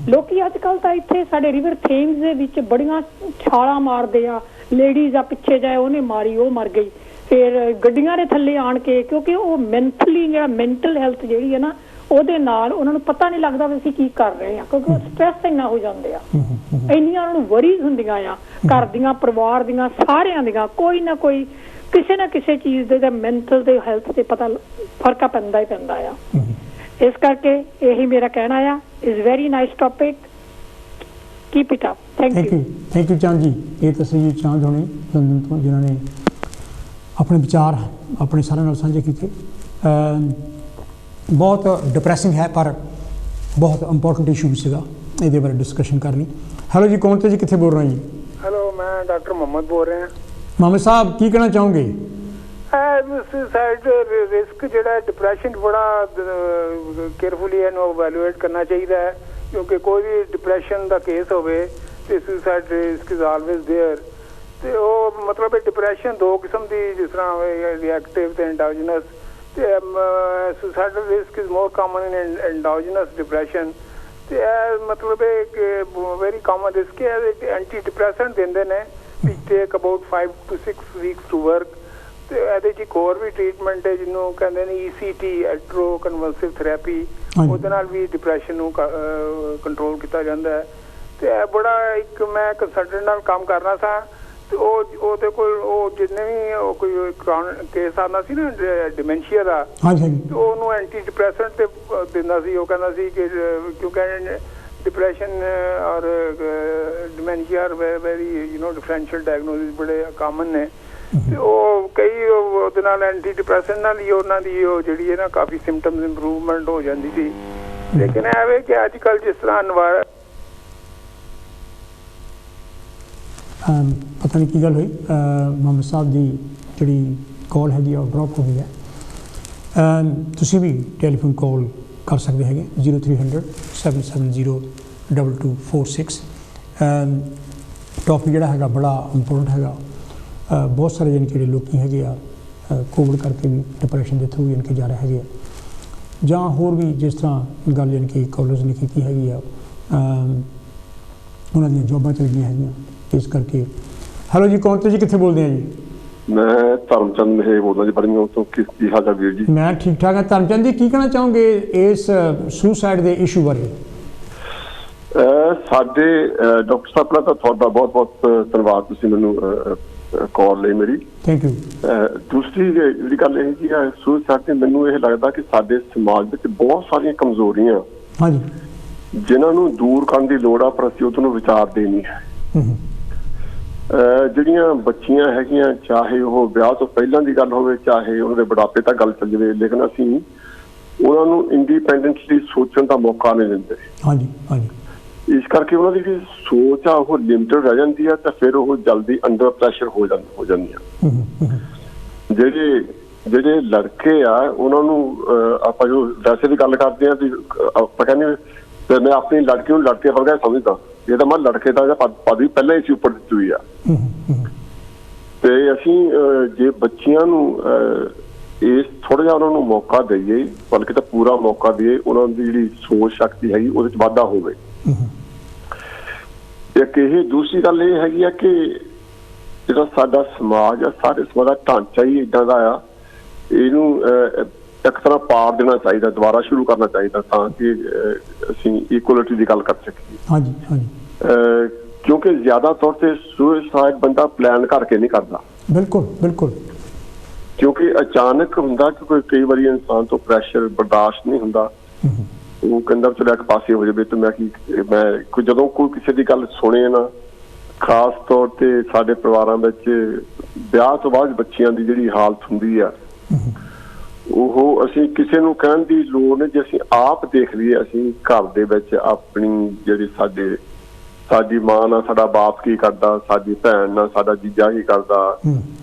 ਲੋਕੀ ਅੱਜ ਕੱਲ ਤਾਂ ਇੱਥੇ ਸਾਡੇ ਰਿਵਰ ਥੇਮਸ ਦੇ ਵਿੱਚ ਬੜੀਆਂ ਛਾਲਾਂ ਮਾਰਦੇ ਆ, ਲੇਡੀਜ਼ ਆ ਪਿੱਛੇ ਜਾਏ ਉਹਨੇ ਮਾਰੀ, ਉਹ ਮਰ ਗਈ, ਫਿਰ ਗੱਡੀਆਂ ਦੇ ਥੱਲੇ ਆਣ ਕੇ, ਕਿਉਂਕਿ ਉਹ ਮੈਂਟਲੀ ਜਿਹੜਾ ਮੈਂਟਲ ਹੈਲਥ ਜਿਹੜੀ ਹੈ ਨਾ ਉਹਦੇ ਨਾਲ ਉਹਨਾਂ ਨੂੰ ਪਤਾ ਨਹੀਂ ਲੱਗਦਾ ਵੀ ਅਸੀਂ ਕੀ ਕਰ ਰਹੇ ਹਾਂ, ਕਿਉਂਕਿ ਉਹ ਸਟ੍ਰੈਸ ਇੰਨਾ ਹੋ ਜਾਂਦੇ ਆ, ਇੰਨੀਆਂ ਉਹਨਾਂ ਨੂੰ ਵਰੀਜ਼ ਹੁੰਦੀਆਂ ਆ ਘਰ ਦੀਆਂ, ਪਰਿਵਾਰ ਦੀਆਂ, ਸਾਰਿਆਂ ਦੀਆਂ, ਕੋਈ ਨਾ ਕੋਈ ਕਿਸੇ ਨਾ ਕਿਸੇ ਚੀਜ਼ ਦੇ ਮੈਂਟਲ ਦੇ ਹੈਲਥ ਤੇ ਪਤਾ ਫਰਕ ਪੈਂਦਾ ਹੀ ਪੈਂਦਾ ਆ। ਇਸ ਕਰਕੇ ਇਹੀ ਮੇਰਾ ਕਹਿਣਾ ਆ। Is very nice topic, keep it up. Thank you Chand ji. ਇਹ ਤਾਂ ਸੀ ਚਾਂਦ ਹੋਣੀ ਲੰਡਨ ਤੋਂ, ਜਿਨ੍ਹਾਂ ਨੇ ਆਪਣੇ ਵਿਚਾਰ ਆਪਣੇ ਸਾਰਿਆਂ ਨਾਲ ਸਾਂਝੇ ਕੀਤੇ। ਬਹੁਤ ਡਿਪਰੈਸਿੰਗ ਹੈ ਪਰ ਬਹੁਤ ਇੰਪੋਰਟੈਂਟ ਇਸ਼ੂ ਸੀਗਾ, ਇਹਦੇ ਬਾਰੇ ਡਿਸਕਸ਼ਨ ਕਰਨੀ। ਹੈਲੋ ਜੀ, ਕੌਣ ਤੇ ਜੀ, ਕਿੱਥੇ ਬੋਲ ਰਹੇ ਜੀ? ਹੈਲੋ, ਮੈਂ ਡਾਕਟਰ ਮੁਹੰਮਦ ਬੋਲ ਰਿਹਾ। ਮੁਹੰਮਦ ਸਾਹਿਬ, ਕੀ ਕਹਿਣਾ ਚਾਹੋਗੇ? ਸੁਸਾਈਡ ਰਿਸਕ ਜਿਹੜਾ ਡਿਪਰੈਸ਼ਨ ਬੜਾ ਕੇਅਰਫੁਲੀ ਇਹਨੂੰ ਇਵੈਲੂਏਟ ਕਰਨਾ ਚਾਹੀਦਾ ਹੈ, ਕਿਉਂਕਿ ਕੋਈ ਵੀ ਡਿਪਰੈਸ਼ਨ ਦਾ ਕੇਸ ਹੋਵੇ ਤੇ suicide risk is always there. ਤੇ ਉਹ ਮਤਲਬ ਡਿਪਰੈਸ਼ਨ 2 ਕਿਸਮ ਦੀ, ਜਿਸ ਤਰ੍ਹਾਂ ਰਿਐਕਟਿਵ ਤੇ endogenous. Suicidal risk is more common in endogenous depression. ਤੇ ਇਹ ਮਤਲਬ ਇੱਕ ਵੈਰੀ ਕਾਮਨ ਰਿਸਕ ਹੈ। ਇਹਦੇ ਐਂਟੀ ਡਿਪਰੈਸੈਂਟ ਦਿੰਦੇ ਨੇ which take about 5 to 6 weeks to work। ਤੇ ਇਹਦੇ 'ਚ ਇੱਕ ਹੋਰ ਵੀ ਟ੍ਰੀਟਮੈਂਟ ਹੈ ਜਿਹਨੂੰ ਕਹਿੰਦੇ ਨੇ ECT ਐਲੈਕਟ੍ਰੋ ਕਨਵਲਸਿਵ ਥੈਰੇਪੀ, ਉਹਦੇ ਨਾਲ ਵੀ ਡਿਪਰੈਸ਼ਨ ਨੂੰ ਕੰਟਰੋਲ ਕੀਤਾ ਜਾਂਦਾ ਹੈ। ਤੇ ਇਹ ਬੜਾ ਇੱਕ ਮੈਂ ਕੰਸਲਟੈਂਟ ਨਾਲ ਕੰਮ ਕਰਨਾ ਸਾਂ ਤੇ ਉਹਦੇ ਕੋਲ ਉਹ ਜਿੰਨੇ ਵੀ ਕੋਈ ਕੇਸ ਆਉਂਦਾ ਸੀ ਨਾ ਡਿਮੈਂਸ਼ੀਆ ਦਾ, ਤੇ ਉਹਨੂੰ ਐਂਟੀ ਡਿਪਰੈਸੈਂਟ ਤੇ ਦਿੰਦਾ ਸੀ। ਉਹ ਕਹਿੰਦਾ ਸੀ ਕਿ ਕਿਉਂਕਿ डिप्रेशन और डिमेंशिया वेरी डिफरेंशियल डायग्नोसिस बड़े कामन ने, तो कई ਉਹਦੇ ਨਾਲ ਐਂਟੀ ਡਿਪਰੈਸ਼ਨ ਨਾਲ ਹੀ ਉਹਨਾਂ ਦੀ ਉਹ ਜਿਹੜੀ ਹੈ ਨਾ ਕਾਫੀ ਸਿੰਪਟਮਸ ਇੰਪਰੂਵਮੈਂਟ ਹੋ ਜਾਂਦੀ ਸੀ। ਲੇਕਿਨ ਐਵੇਂ ਕਿ ਅੱਜ ਕੱਲ੍ਹ ਜਿਸ ਤਰ੍ਹਾਂ ਪਤਾ ਨਹੀਂ ਕੀ ਗੱਲ ਹੋਈ, ਮੁਹੰਮਦ ਸਾਹਿਬ ਦੀ ਜਿਹੜੀ ਕਾਲ ਹੈਗੀ ਉਹ ਡਰੋਪ ਹੋ ਗਈ ਹੈ। ਤੁਸੀਂ ਵੀ ਟੈਲੀਫੋਨ ਕਾਲ ਕਰ ਸਕਦੇ ਹੈਗੇ 0300 770 2246। ਟੌਪਿਕ ਜਿਹੜਾ ਹੈਗਾ ਬੜਾ ਇੰਪੋਰਟੈਂਟ ਹੈਗਾ। ਬਹੁਤ ਸਾਰੇ ਯਾਨੀ ਜਿਹੜੇ ਲੋਕ ਹੈਗੇ ਆ ਕੋਵਿਡ ਕਰਕੇ ਵੀ ਡਿਪਰੈਸ਼ਨ ਦੇ ਥਰੂ ਯਾਨੀ ਕਿ ਜਾ ਰਹੇ ਹੈਗੇ ਆ, ਜਾਂ ਹੋਰ ਵੀ ਜਿਸ ਤਰ੍ਹਾਂ ਗੱਲ ਯਾਨੀ ਕਿ ਕਾਲਜ ਨੇ ਕੀਤੀ ਹੈਗੀ ਆ, ਉਹਨਾਂ ਦੀਆਂ ਜੋਬਾਂ ਚੱਲ ਗਈਆਂ ਹੈਗੀਆਂ ਇਸ ਕਰਕੇ। ਹੈਲੋ ਜੀ, ਕੌਣ ਤੁਸੀਂ ਕਿੱਥੇ ਬੋਲਦੇ ਆ ਜੀ? ਮੈਂ ਧਰਮਚੰਦ ਮਹੇ ਬੋਲਦਾ ਜੀ ਬਰਮਿੰਘਮ ਤੋਂ। ਕੀ ਹਾਲ ਹੈ ਵੀਰ ਜੀ? ਮੈਂ ਠੀਕ ਠਾਕ ਹਾਂ। ਧਰਮਚੰਦ ਜੀ, ਕੀ ਕਹਿਣਾ ਚਾਹੋਗੇ ਇਸ ਸੁਸਾਈਡ ਦੇ ਇਸ਼ੂ ਬਾਰੇ? ਸਾਡੇ ਡਾਕਟਰ ਸਾਹਿਬ ਪਹਿਲਾਂ ਤਾਂ ਤੁਹਾਡਾ ਬਹੁਤ ਬਹੁਤ ਧੰਨਵਾਦ, ਤੁਸੀਂ ਮੈਨੂੰ ਕਾਲ ਲਈ ਮੇਰੀ। Thank you. ਦੂਸਰੀ ਜਿਹੜੀ ਗੱਲ ਇਹ ਜੀ ਹੈ ਸੁਸਾਈਡ ਤੇ, ਮੈਨੂੰ ਇਹ ਲੱਗਦਾ ਕਿ ਸਾਡੇ ਸਮਾਜ ਵਿੱਚ ਬਹੁਤ ਸਾਰੀਆਂ ਕਮਜ਼ੋਰੀਆਂ ਜਿਨ੍ਹਾਂ ਨੂੰ ਦੂਰ ਕਰਨ ਦੀ ਲੋੜ ਆ, ਪਰ ਅਸੀਂ ਉਹਨੂੰ ਵਿਚਾਰਦੇ ਨਹੀਂ ਹੈ। ਜਿਹੜੀਆਂ ਬੱਚੀਆਂ ਹੈਗੀਆਂ, ਚਾਹੇ ਉਹ ਵਿਆਹ ਤੋਂ ਪਹਿਲਾਂ ਦੀ ਗੱਲ ਹੋਵੇ, ਚਾਹੇ ਉਹਨਾਂ ਦੇ ਬੁਢਾਪੇ ਤੱਕ ਗੱਲ ਚੱਲ ਜਾਵੇ, ਲੇਕਿਨ ਅਸੀਂ ਉਹਨਾਂ ਨੂੰ ਇੰਡੀਪੈਂਡੈਂਟਲੀ ਸੋਚਣ ਦਾ ਮੌਕਾ ਨਹੀਂ ਦਿੰਦੇ। ਇਸ ਕਰਕੇ ਉਹਨਾਂ ਦੀ ਜਿਹੜੀ ਸੋਚ ਆ ਉਹ ਲਿਮਟਡ ਰਹਿ ਜਾਂਦੀ ਆ, ਤਾਂ ਫਿਰ ਉਹ ਜਲਦੀ ਅੰਡਰ ਪ੍ਰੈਸ਼ਰ ਹੋ ਜਾਂਦੀਆਂ। ਜਿਹੜੇ ਲੜਕੇ ਆ ਉਹਨਾਂ ਨੂੰ ਆਪਾਂ ਜੋ ਵੈਸੇ ਵੀ ਗੱਲ ਕਰਦੇ ਆ ਵੀ ਆਪਾਂ ਕਹਿੰਦੇ ਮੈਂ ਆਪਣੀ ਲੜਕੀ ਨੂੰ ਲੜਕੇ ਵਰਗਾ ਸਮਝਦਾ, ਇਹ ਤਾਂ ਮੈਂ ਲੜਕੇ ਦਾ ਪਦ ਵੀ ਪਹਿਲਾਂ ਹੀ ਸੀ ਉੱਪਰ ਦਿੱਤੀ ਹੋਈ ਆ। ਤੇ ਅਸੀਂ ਜੇ ਬੱਚੀਆਂ ਨੂੰ ਇਸ ਥੋੜਾ ਜਿਹਾ ਉਹਨਾਂ ਨੂੰ ਮੌਕਾ ਦੇਈਏ, ਬਲਕਿ ਤਾਂ ਪੂਰਾ ਮੌਕਾ ਦੇਈਏ, ਉਹਨਾਂ ਦੀ ਜਿਹੜੀ ਸੋਚ ਸ਼ਕਤੀ ਹੈਗੀ ਉਹਦੇ 'ਚ ਵਾਧਾ ਹੋਵੇ। ਇੱਕ ਇਹ ਦੂਸਰੀ ਗੱਲ ਇਹ ਹੈਗੀ ਆ ਕਿ ਜਿਹੜਾ ਸਾਡਾ ਸਮਾਜ ਆ, ਸਾਰੇ ਸਮਾਜ ਦਾ ਢਾਂਚਾ ਹੀ ਇੱਦਾਂ ਦਾ ਆ, ਇਹਨੂੰ ਇੱਕ ਤਰ੍ਹਾਂ ਪਾੜ ਦੇਣਾ ਚਾਹੀਦਾ, ਦੁਬਾਰਾ ਸ਼ੁਰੂ ਕਰਨਾ ਚਾਹੀਦਾ, ਤਾਂ ਕਿ ਅਸੀਂ ਇਕੁਅਲਿਟੀ ਦੀ ਗੱਲ ਕਰ ਸਕੀਏ। ਕਿਉਂਕਿ ਜ਼ਿਆਦਾ ਤੌਰ ਤੇ ਸੁਸਾਈਡ ਬੰਦਾ ਪਲਾਨ ਕਰਕੇ ਨਹੀਂ ਕਰਦਾ। ਬਿਲਕੁਲ। ਕਿਉਂਕਿ ਅਚਾਨਕ ਹੁੰਦਾ, ਕਿਉਂਕਿ ਕਈ ਵਾਰੀ ਇਨਸਾਨ ਤੋਂ ਪ੍ਰੈਸ਼ਰ ਬਰਦਾਸ਼ਤ ਨਹੀਂ ਹੁੰਦਾ, ਉਹ ਕਹਿੰਦਾ ਚਲੋ ਇੱਕ ਪਾਸੇ ਹੋ ਜਾਵੇ। ਤੇ ਮੈਂ ਜਦੋਂ ਕੋਈ ਕਿਸੇ ਦੀ ਗੱਲ ਸੁਣੇ ਨਾ, ਖਾਸ ਤੌਰ ਤੇ ਸਾਡੇ ਪਰਿਵਾਰਾਂ ਵਿੱਚ ਵਿਆਹ ਤੋਂ ਬਾਅਦ ਬੱਚਿਆਂ ਦੀ ਜਿਹੜੀ ਹਾਲਤ ਹੁੰਦੀ ਆ, ਉਹ ਅਸੀਂ ਕਿਸੇ ਨੂੰ ਕਹਿਣ ਦੀ ਲੋੜ ਨਹੀਂ। ਜੇ ਅਸੀਂ ਆਪ ਦੇਖ ਲਈਏ, ਅਸੀਂ ਘਰ ਦੇ ਵਿੱਚ ਆਪਣੀ ਜਿਹੜੀ ਸਾਡੀ ਮਾਂ ਨਾਲ ਸਾਡਾ ਬਾਪ ਕੀ ਕਰਦਾ, ਸਾਡੀ ਭੈਣ ਨਾਲ ਸਾਡਾ ਜੀਜਾ ਕੀ ਕਰਦਾ,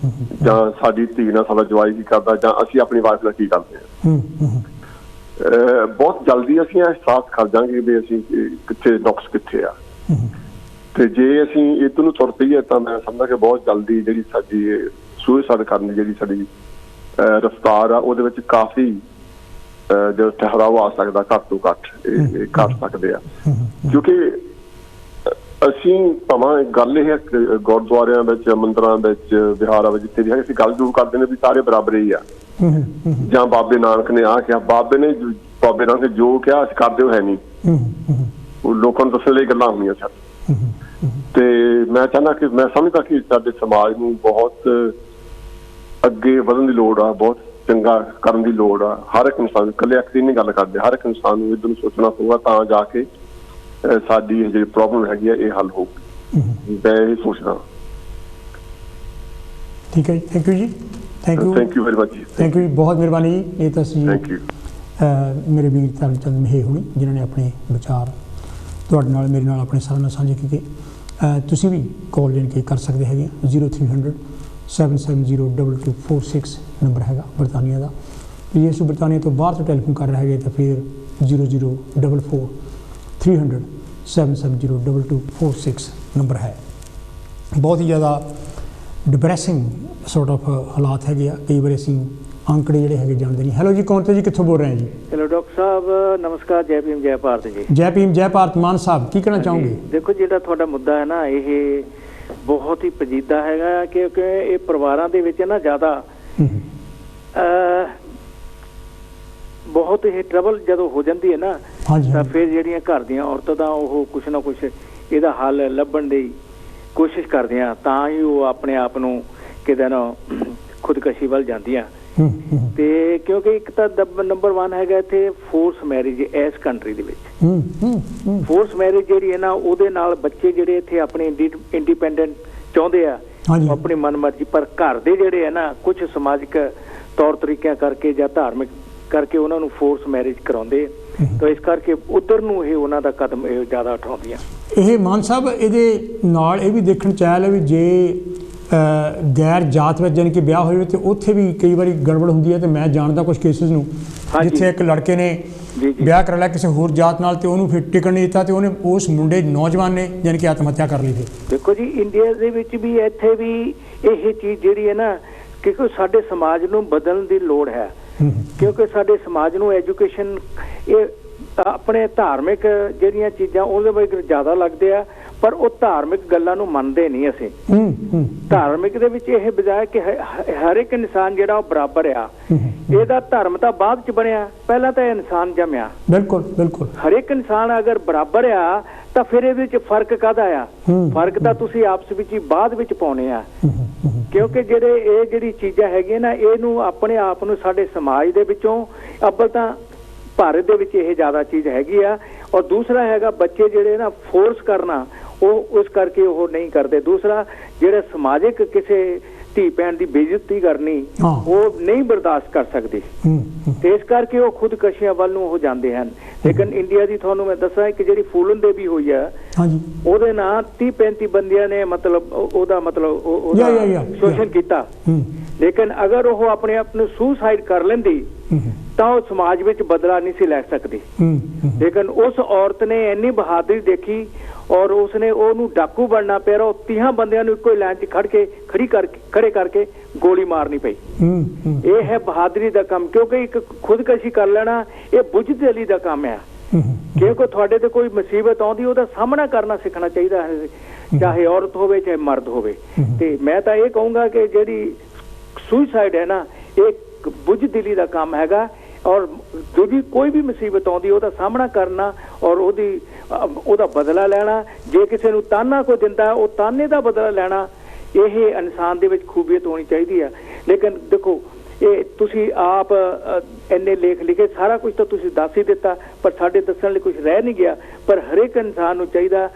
ਜਾਂ ਸਾਡੀ ਧੀ ਨਾਲ ਸਾਡਾ ਜਵਾਈ ਕੀ ਕਰਦਾ, ਜਾਂ ਅਸੀਂ ਆਪਣੀ ਵਾਈਫ ਨਾਲ ਕੀ ਕਰਦੇ ਹਾਂ, ਬਹੁਤ ਜਲਦੀ ਅਸੀਂ ਅਹਿਸਾਸ ਕਰ ਜਾਵਾਂਗੇ ਵੀ ਅਸੀਂ ਕਿੱਥੇ ਨੁਕਸ ਕਿੱਥੇ ਆ। ਤੇ ਜੇ ਅਸੀਂ ਇਹਦੇ ਨੂੰ ਤੁਰ ਪਈਏ ਤਾਂ ਮੈਂ ਸਮਝਦਾ ਕਿ ਬਹੁਤ ਜਲਦੀ ਜਿਹੜੀ ਸਾਡੀ ਸੁਸਾਈਡ ਕਰਨ ਦੀ ਜਿਹੜੀ ਸਾਡੀ ਰਫਤਾਰ ਆ, ਉਹਦੇ ਵਿੱਚ ਕਾਫੀ ਜੋ ਠਹਿਰਾਵ ਆ ਸਕਦਾ, ਘੱਟ ਤੋਂ ਘੱਟ ਇਹ ਕਰ ਸਕਦੇ ਆ। ਕਿਉਂਕਿ ਅਸੀਂ ਭਾਵੇਂ ਗੱਲ ਇਹ ਗੁਰਦੁਆਰਿਆਂ ਵਿੱਚ, ਮੰਦਿਰਾਂ ਵਿੱਚ, ਵਿਹਾਰਾਂ ਵਿੱਚ ਜਿੱਥੇ ਵੀ ਹੈ, ਅਸੀਂ ਗੱਲ ਜ਼ਰੂਰ ਕਰਦੇ ਨੇ ਵੀ ਸਾਰੇ ਬਰਾਬਰ ਹੀ ਆ, ਜਾਂ ਬਾਬੇ ਨਾਨਕ ਨੇ ਆਹ ਕਿਹਾ, ਬਾਬੇ ਨਾਨਕ ਨੇ ਜੋ ਕਿਹਾ ਅਸੀਂ ਕਰਦੇ ਹੋ ਹੈ ਨਹੀਂ, ਉਹ ਲੋਕਾਂ ਨੂੰ ਦੱਸਣ ਲਈ ਗੱਲਾਂ ਹੁੰਦੀਆਂ ਸਨ। ਤੇ ਮੈਂ ਚਾਹੁੰਦਾ ਕਿ ਮੈਂ ਸਮਝਦਾ ਕਿ ਸਾਡੇ ਸਮਾਜ ਨੂੰ ਬਹੁਤ ਅੱਗੇ ਵਧਣ ਦੀ ਲੋੜ ਆ, ਬਹੁਤ ਚੰਗਾ ਕਰਨ ਦੀ ਲੋੜ ਆ। ਹਰ ਇੱਕ ਇਨਸਾਨ, ਇਕੱਲੇ ਇੱਕ ਦੀ ਨਹੀਂ ਗੱਲ ਕਰਦੇ, ਹਰ ਇੱਕ ਇਨਸਾਨ ਨੂੰ ਇੱਧਰ ਨੂੰ ਸੋਚਣਾ ਪਊਗਾ, ਤਾਂ ਜਾ ਕੇ ਸਾਡੀ ਜਿਹੜੀ ਪ੍ਰੋਬਲਮ ਹੈਗੀ ਆ ਇਹ ਹੱਲ ਹੋਊਗੀ। ਮੈਂ ਇਹ ਸੋਚਦਾ। ਠੀਕ ਹੈ ਜੀ, ਥੈਂਕ ਯੂ ਜੀ। ਥੈਂਕ ਯੂ ਵੈਰੀ ਮਚ ਜੀ। ਥੈਂਕ ਯੂ, ਬਹੁਤ ਮਿਹਰਬਾਨੀ ਜੀ। ਇਹ ਤਾਂ ਸੀ ਮੇਰੇ ਵੀਰ ਧਰਮਚੰਦ ਮਹੇ ਹੋਣੀ, ਜਿਨ੍ਹਾਂ ਨੇ ਆਪਣੇ ਵਿਚਾਰ ਤੁਹਾਡੇ ਨਾਲ, ਮੇਰੇ ਨਾਲ, ਆਪਣੇ ਸਾਰਿਆਂ ਨਾਲ ਸਾਂਝੇ ਕੀਤੇ। ਤੁਸੀਂ ਵੀ ਕਾਲ ਲੈਣ ਕੇ ਕਰ ਸਕਦੇ ਹੈਗੇ 0300 770 2246 ਨੰਬਰ ਹੈਗਾ ਬਰਤਾਨੀਆ ਦਾ। ਜੇ ਇਸ ਬਰਤਾਨੀਆ ਤੋਂ ਬਾਹਰ ਤੋਂ ਟੈਲੀਫੋਨ ਕਰ ਰਹੇ ਹੈਗੇ ਤਾਂ ਫਿਰ 0044 300 770 2246 ਨੰਬਰ ਹੈ। ਬਹੁਤ ਹੀ ਜ਼ਿਆਦਾ ਡਿਪਰੈਸਿੰਗ ਸੋਰਟ ਆਫ ਹਾਲਾਤ ਹੈਗੇ ਆ। ਕਈ ਵਾਰ ਅਸੀਂ ਅੰਕੜੇ ਜਿਹੜੇ ਹੈਗੇ ਜਾਣਦੇ ਨਹੀਂ। ਹੈਲੋ ਜੀ, ਕੌਣ ਤੇ ਜੀ, ਕਿੱਥੋਂ ਬੋਲ ਰਹੇ हैं जी? हेलो डॉक्टर साहब, नमस्कार। जय भीम जय भारत जी। जय भीम जय भारत। मान साहब की कहना चाहोगे? देखो ਜਿਹੜਾ ਤੁਹਾਡਾ ਮੁੱਦਾ ਹੈ ਨਾ, ਇਹ ਬਹੁਤ ਹੀ ਪਜੀਦਾ ਹੈਗਾ, ਕਿਉਂਕਿ ਇਹ ਪਰਿਵਾਰਾਂ ਦੇ ਵਿੱਚ ਨਾ ਜ਼ਿਆਦਾ ਬਹੁਤ ਇਹ ਟਰਬਲ ਜਦੋਂ ਹੋ ਜਾਂਦੀ ਹੈ ਨਾ, ਤਾਂ ਫਿਰ ਜਿਹੜੀਆਂ ਘਰ ਦੀਆਂ ਔਰਤਾਂ ਦਾ ਉਹ ਕੁਛ ਨਾ ਕੁਛ ਇਹਦਾ ਹੱਲ ਲੱਭਣ ਦੀ ਕੋਸ਼ਿਸ਼ ਕਰਦੀਆਂ, ਤਾਂ ਹੀ ਉਹ ਆਪਣੇ ਆਪ ਨੂੰ ਕਿਤੇ ਨਾ ਖੁਦਕਸ਼ੀ ਵੱਲ ਜਾਂਦੀਆਂ। ਤੇ ਕਿਉਂਕਿ ਇੱਕ ਤਾਂ ਨੰਬਰ 1 ਹੈਗਾ ਇੱਥੇ ਫੋਰਸ ਮੈਰਿਜ ਇਸ ਕੰਟਰੀ ਦੇ ਵਿੱਚ। ਫੋਰਸ ਮੈਰਿਜ ਜਿਹੜੀ ਹੈ ਨਾ, ਉਹਦੇ ਨਾਲ ਬੱਚੇ ਜਿਹੜੇ ਇੱਥੇ ਆਪਣੇ ਇੰਡੀਪੈਂਡੈਂਟ ਚਾਹੁੰਦੇ ਆ, ਆਪਣੀ ਮਨਮਰਜ਼ੀ, ਪਰ ਘਰ ਦੇ ਜਿਹੜੇ ਹੈ ਨਾ ਕੁਝ ਸਮਾਜਿਕ ਤੌਰ ਤਰੀਕਿਆਂ ਕਰਕੇ ਜਾਂ ਧਾਰਮਿਕ ਕਰਕੇ ਉਹਨਾਂ ਨੂੰ ਫੋਰਸ ਮੈਰਿਜ ਕਰਾਉਂਦੇ, ਤਾਂ ਇਸ ਕਰਕੇ ਉਧਰ ਨੂੰ ਇਹ ਉਹਨਾਂ ਦਾ ਕਦਮ ਇਹ ਜ਼ਿਆਦਾ ਉਠਾਉਂਦੀਆਂ। ਇਹ ਮਾਨ ਸਾਹਿਬ ਇਹਦੇ ਨਾਲ ਇਹ ਵੀ ਦੇਖਣ ਚ ਆਇਆ ਵੀ ਜੇ ਗੈਰ ਜਾਤ ਵਿੱਚ ਜਾਣੀ ਕਿ ਵਿਆਹ ਹੋਵੇ ਤੇ ਉੱਥੇ ਵੀ ਕਈ ਵਾਰੀ ਗੜਬੜ ਹੁੰਦੀ ਹੈ। ਤੇ ਮੈਂ ਜਾਣਦਾ ਕੁਝ ਕੇਸਿਸ ਨੂੰ ਜਿੱਥੇ ਇੱਕ ਲੜਕੇ ਨੇ ਵਿਆਹ ਕਰ ਲਿਆ ਕਿਸੇ ਹੋਰ ਜਾਤ ਨਾਲ ਤੇ ਉਹਨੂੰ ਫਿਰ ਟਿਕਣ ਨਹੀਂ ਦਿੱਤਾ ਤੇ ਉਹਨੇ ਉਸ ਮੁੰਡੇ ਨੌਜਵਾਨ ਨੇ ਜਾਣੀ ਕਿ ਆਤਮ ਹੱਤਿਆ ਕਰ ਲਈ। ਫਿਰ ਦੇਖੋ ਜੀ, ਇੰਡੀਆ ਦੇ ਵਿੱਚ ਵੀ ਇੱਥੇ ਵੀ ਇਹ ਚੀਜ਼ ਜਿਹੜੀ ਹੈ ਨਾ, ਕਿਉਂਕਿ ਸਾਡੇ ਸਮਾਜ ਨੂੰ ਬਦਲਣ ਦੀ ਲੋੜ ਹੈ, ਕਿਉਂਕਿ ਸਾਡੇ ਸਮਾਜ ਨੂੰ ਐਜੂਕੇਸ਼ਨ ਇਹ ਆਪਣੇ ਧਾਰਮਿਕ ਜਿਹੜੀਆਂ ਚੀਜ਼ਾਂ ਉਹਦੇ ਵਿੱਚ ਜ਼ਿਆਦਾ ਲੱਗਦੇ ਆ, ਪਰ ਉਹ ਧਾਰਮਿਕ ਗੱਲਾਂ ਨੂੰ ਮੰਨਦੇ ਨਹੀਂ। ਅਸੀਂ ਧਾਰਮਿਕ ਦੇ ਵਿੱਚ ਇਹ ਬਜਾਏ ਕਿ ਹਰ ਇੱਕ ਇਨਸਾਨ ਜਿਹੜਾ ਉਹ ਬਰਾਬਰ ਆ, ਇਹਦਾ ਧਰਮ ਤਾਂ ਬਾਅਦ ਚ ਬਣਿਆ, ਪਹਿਲਾਂ ਤਾਂ ਇਨਸਾਨ ਜੰਮਿਆ। ਬਿਲਕੁਲ ਬਿਲਕੁਲ। ਹਰ ਇੱਕ ਇਨਸਾਨ ਅਗਰ ਬਰਾਬਰ ਆ ਤਾਂ ਫਿਰ ਇਹਦੇ ਵਿੱਚ ਫਰਕ ਕਾਹਦਾ ਆ? ਫਰਕ ਤਾਂ ਤੁਸੀਂ ਆਪਸ ਵਿੱਚ ਹੀ ਬਾਅਦ ਵਿੱਚ ਪਾਉਣੇ ਆ, ਕਿਉਂਕਿ ਜਿਹੜੀ ਚੀਜ਼ਾਂ ਹੈਗੀਆਂ ਨਾ, ਇਹਨੂੰ ਆਪਣੇ ਆਪ ਨੂੰ ਸਾਡੇ ਸਮਾਜ ਦੇ ਵਿੱਚੋਂ ਅੱਵਲ ਤਾਂ ਭਾਰਤ ਦੇ ਵਿੱਚ ਇਹ ਜ਼ਿਆਦਾ ਚੀਜ਼ ਹੈਗੀ ਆ, ਔਰ ਦੂਸਰਾ ਹੈਗਾ ਬੱਚੇ ਜਿਹੜੇ ਨਾ ਫੋਰਸ ਕਰਨਾ, ਉਹ ਉਸ ਕਰਕੇ ਉਹ ਨਹੀਂ ਕਰਦੇ। ਦੂਸਰਾ ਜਿਹੜਾ ਸਮਾਜਿਕ ਕਿਸੇ ਧੀ ਭੈਣ ਦੀ ਬੇਇੱਜ਼ਤੀ ਕਰਨੀ ਉਹ ਨਹੀਂ ਬਰਦਾਸ਼ਤ ਕਰ ਸਕਦੇ, ਤੇ ਇਸ ਕਰਕੇ ਉਹ ਖੁਦਕਸ਼ੀਆਂ ਵੱਲ ਨੂੰ ਉਹ ਜਾਂਦੇ ਹਨ। ਲੇਕਿਨ ਇੰਡੀਆ ਦੀ ਤੁਹਾਨੂੰ ਮੈਂ ਦੱਸਾਂ ਕਿ ਜਿਹੜੀ ਫੂਲਨ ਦੇਵੀ ਹੋਈ ਆ, ਉਹਦੇ ਨਾਲ 30-35 ਬੰਦਿਆਂ ਨੇ ਉਹਦਾ ਸ਼ੋਸ਼ਣ ਕੀਤਾ, ਲੇਕਿਨ ਅਗਰ ਉਹ ਆਪਣੇ ਆਪ ਨੂੰ ਸੁਸਾਈਡ ਕਰ ਲੈਂਦੀ ਤਾਂ ਉਹ ਸਮਾਜ ਵਿੱਚ ਬਦਲਾ ਨਹੀਂ ਸੀ ਲੈ ਸਕਦੀ। ਲੇਕਿਨ ਉਸ ਔਰਤ ਨੇ ਇੰਨੀ ਬਹਾਦਰੀ ਦੇਖੀ ਔਰ ਉਸਨੇ ਉਹਨੂੰ ਡਾਕੂ ਬਣਨਾ ਪਿਆ, ਉਹ 30 ਬੰਦਿਆਂ ਨੂੰ ਇੱਕੋ ਲਾਈਨ 'ਚ ਖੜੇ ਕਰਕੇ ਗੋਲੀ ਮਾਰਨੀ ਪਈ। ਇਹ ਹੈ ਬਹਾਦਰੀ ਦਾ ਕੰਮ, ਕਿਉਂਕਿ ਇੱਕ ਖੁਦਕਸ਼ੀ ਕਰ ਲੈਣਾ ਇਹ ਬੁਝਦਿਲੀ ਦਾ ਕੰਮ ਹੈ। ਕਿਉਂਕਿ ਤੁਹਾਡੇ ਤੇ ਕੋਈ ਮੁਸੀਬਤ ਆਉਂਦੀ ਉਹਦਾ ਸਾਹਮਣਾ ਕਰਨਾ ਸਿੱਖਣਾ ਚਾਹੀਦਾ ਹੈ, ਚਾਹੇ ਔਰਤ ਹੋਵੇ ਚਾਹੇ ਮਰਦ ਹੋਵੇ। ਤੇ ਮੈਂ ਤਾਂ ਇਹ ਕਹੂੰਗਾ ਕਿ ਜਿਹੜੀ ਸੁਸਾਈਡ ਹੈ ਨਾ, ਇਹ ਬੁਝਦਿਲੀ ਦਾ ਕੰਮ ਹੈਗਾ, ਔਰ ਦੂਜੀ ਕੋਈ ਵੀ ਮੁਸੀਬਤ ਆਉਂਦੀ ਉਹਦਾ ਸਾਹਮਣਾ ਕਰਨਾ ਔਰ ਉਹਦਾ ਬਦਲਾ ਲੈਣਾ। ਜੇ ਕਿਸੇ ਨੂੰ ਤਾਨਾ ਕੋਈ ਦਿੰਦਾ ਉਹ ਤਾਨੇ ਦਾ ਬਦਲਾ ਲੈਣਾ, ਇਹ ਇਨਸਾਨ ਦੇ ਵਿੱਚ ਖੂਬੀਅਤ ਹੋਣੀ ਚਾਹੀਦੀ ਹੈ। ਲੇਕਿਨ ਦੇਖੋ, ਇਹ ਤੁਸੀਂ ਆਪ ਇੰਨੇ ਲੇਖ ਲਿਖੇ, ਸਾਰਾ ਕੁਝ ਤਾਂ ਤੁਸੀਂ ਦੱਸ ਹੀ ਦਿੱਤਾ, ਪਰ ਸਾਡੇ ਦੱਸਣ ਲਈ ਕੁਝ ਰਹਿ ਨਹੀਂ ਗਿਆ। ਪਰ ਹਰੇਕ ਇਨਸਾਨ ਨੂੰ ਚਾਹੀਦਾ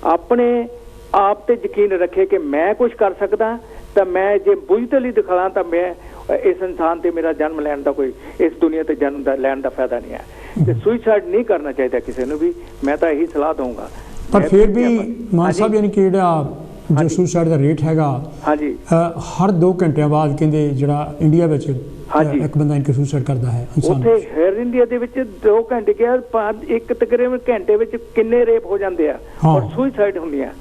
ਆਪਣੇ ਆਪ ਤੇ ਯਕੀਨ ਰੱਖੇ ਕਿ ਮੈਂ ਕੁਝ ਕਰ ਸਕਦਾ, ਤਾਂ ਮੈਂ ਜੇ ਬੁਝਦਿਲੀ ਦਿਖਾਵਾਂ ਤਾਂ ਮੈਂ ਇਸ ਇਨਸਾਨ ਤੇ ਮੇਰਾ ਜਨਮ ਲੈਣ ਦਾ ਕੋਈ, ਇਸ ਦੁਨੀਆ ਤੇ ਜਨਮ ਦਾ ਲੈਣ ਦਾ ਫਾਇਦਾ ਨਹੀਂ ਹੈ। ਤੇ ਸੁਸਾਈਡ ਨਹੀਂ ਕਰਨਾ ਚਾਹੀਦਾ ਕਿਸੇ ਨੂੰ ਵੀ, ਮੈਂ ਤਾਂ ਇਹੀ ਸਲਾਹ ਦਊਂਗਾ। ਪਰ ਫਿਰ ਵੀ ਮਾਨ ਸਾਹਿਬ ਯਾਨੀ ਕਿ ਜਿਹੜਾ ਜੋ ਸੁਸਾਈਡ ਦਾ ਰੇਟ ਹੈਗਾ, ਹਾਂਜੀ, ਹਰ 2 ਘੰਟਿਆਂ ਬਾਅਦ ਕਹਿੰਦੇ ਜਿਹੜਾ ਇੰਡੀਆ ਵਿੱਚ ਇੱਕ ਬੰਦਾ ਇਨਕੇ ਸੁਸਾਈਡ ਕਰਦਾ ਹੈ। ਉੱਥੇ ਹਰ ਇੰਡੀਆ ਦੇ ਵਿੱਚ 2 ਘੰਟੇ ਕਿਹਾ, ਇੱਕ ਤਕਰੀਬਨ ਘੰਟੇ ਵਿੱਚ ਕਿੰਨੇ ਰੇਪ ਹੋ ਜਾਂਦੇ ਆ ਔਰ ਸੁਸਾਈਡ ਹੁੰਦੀਆਂ।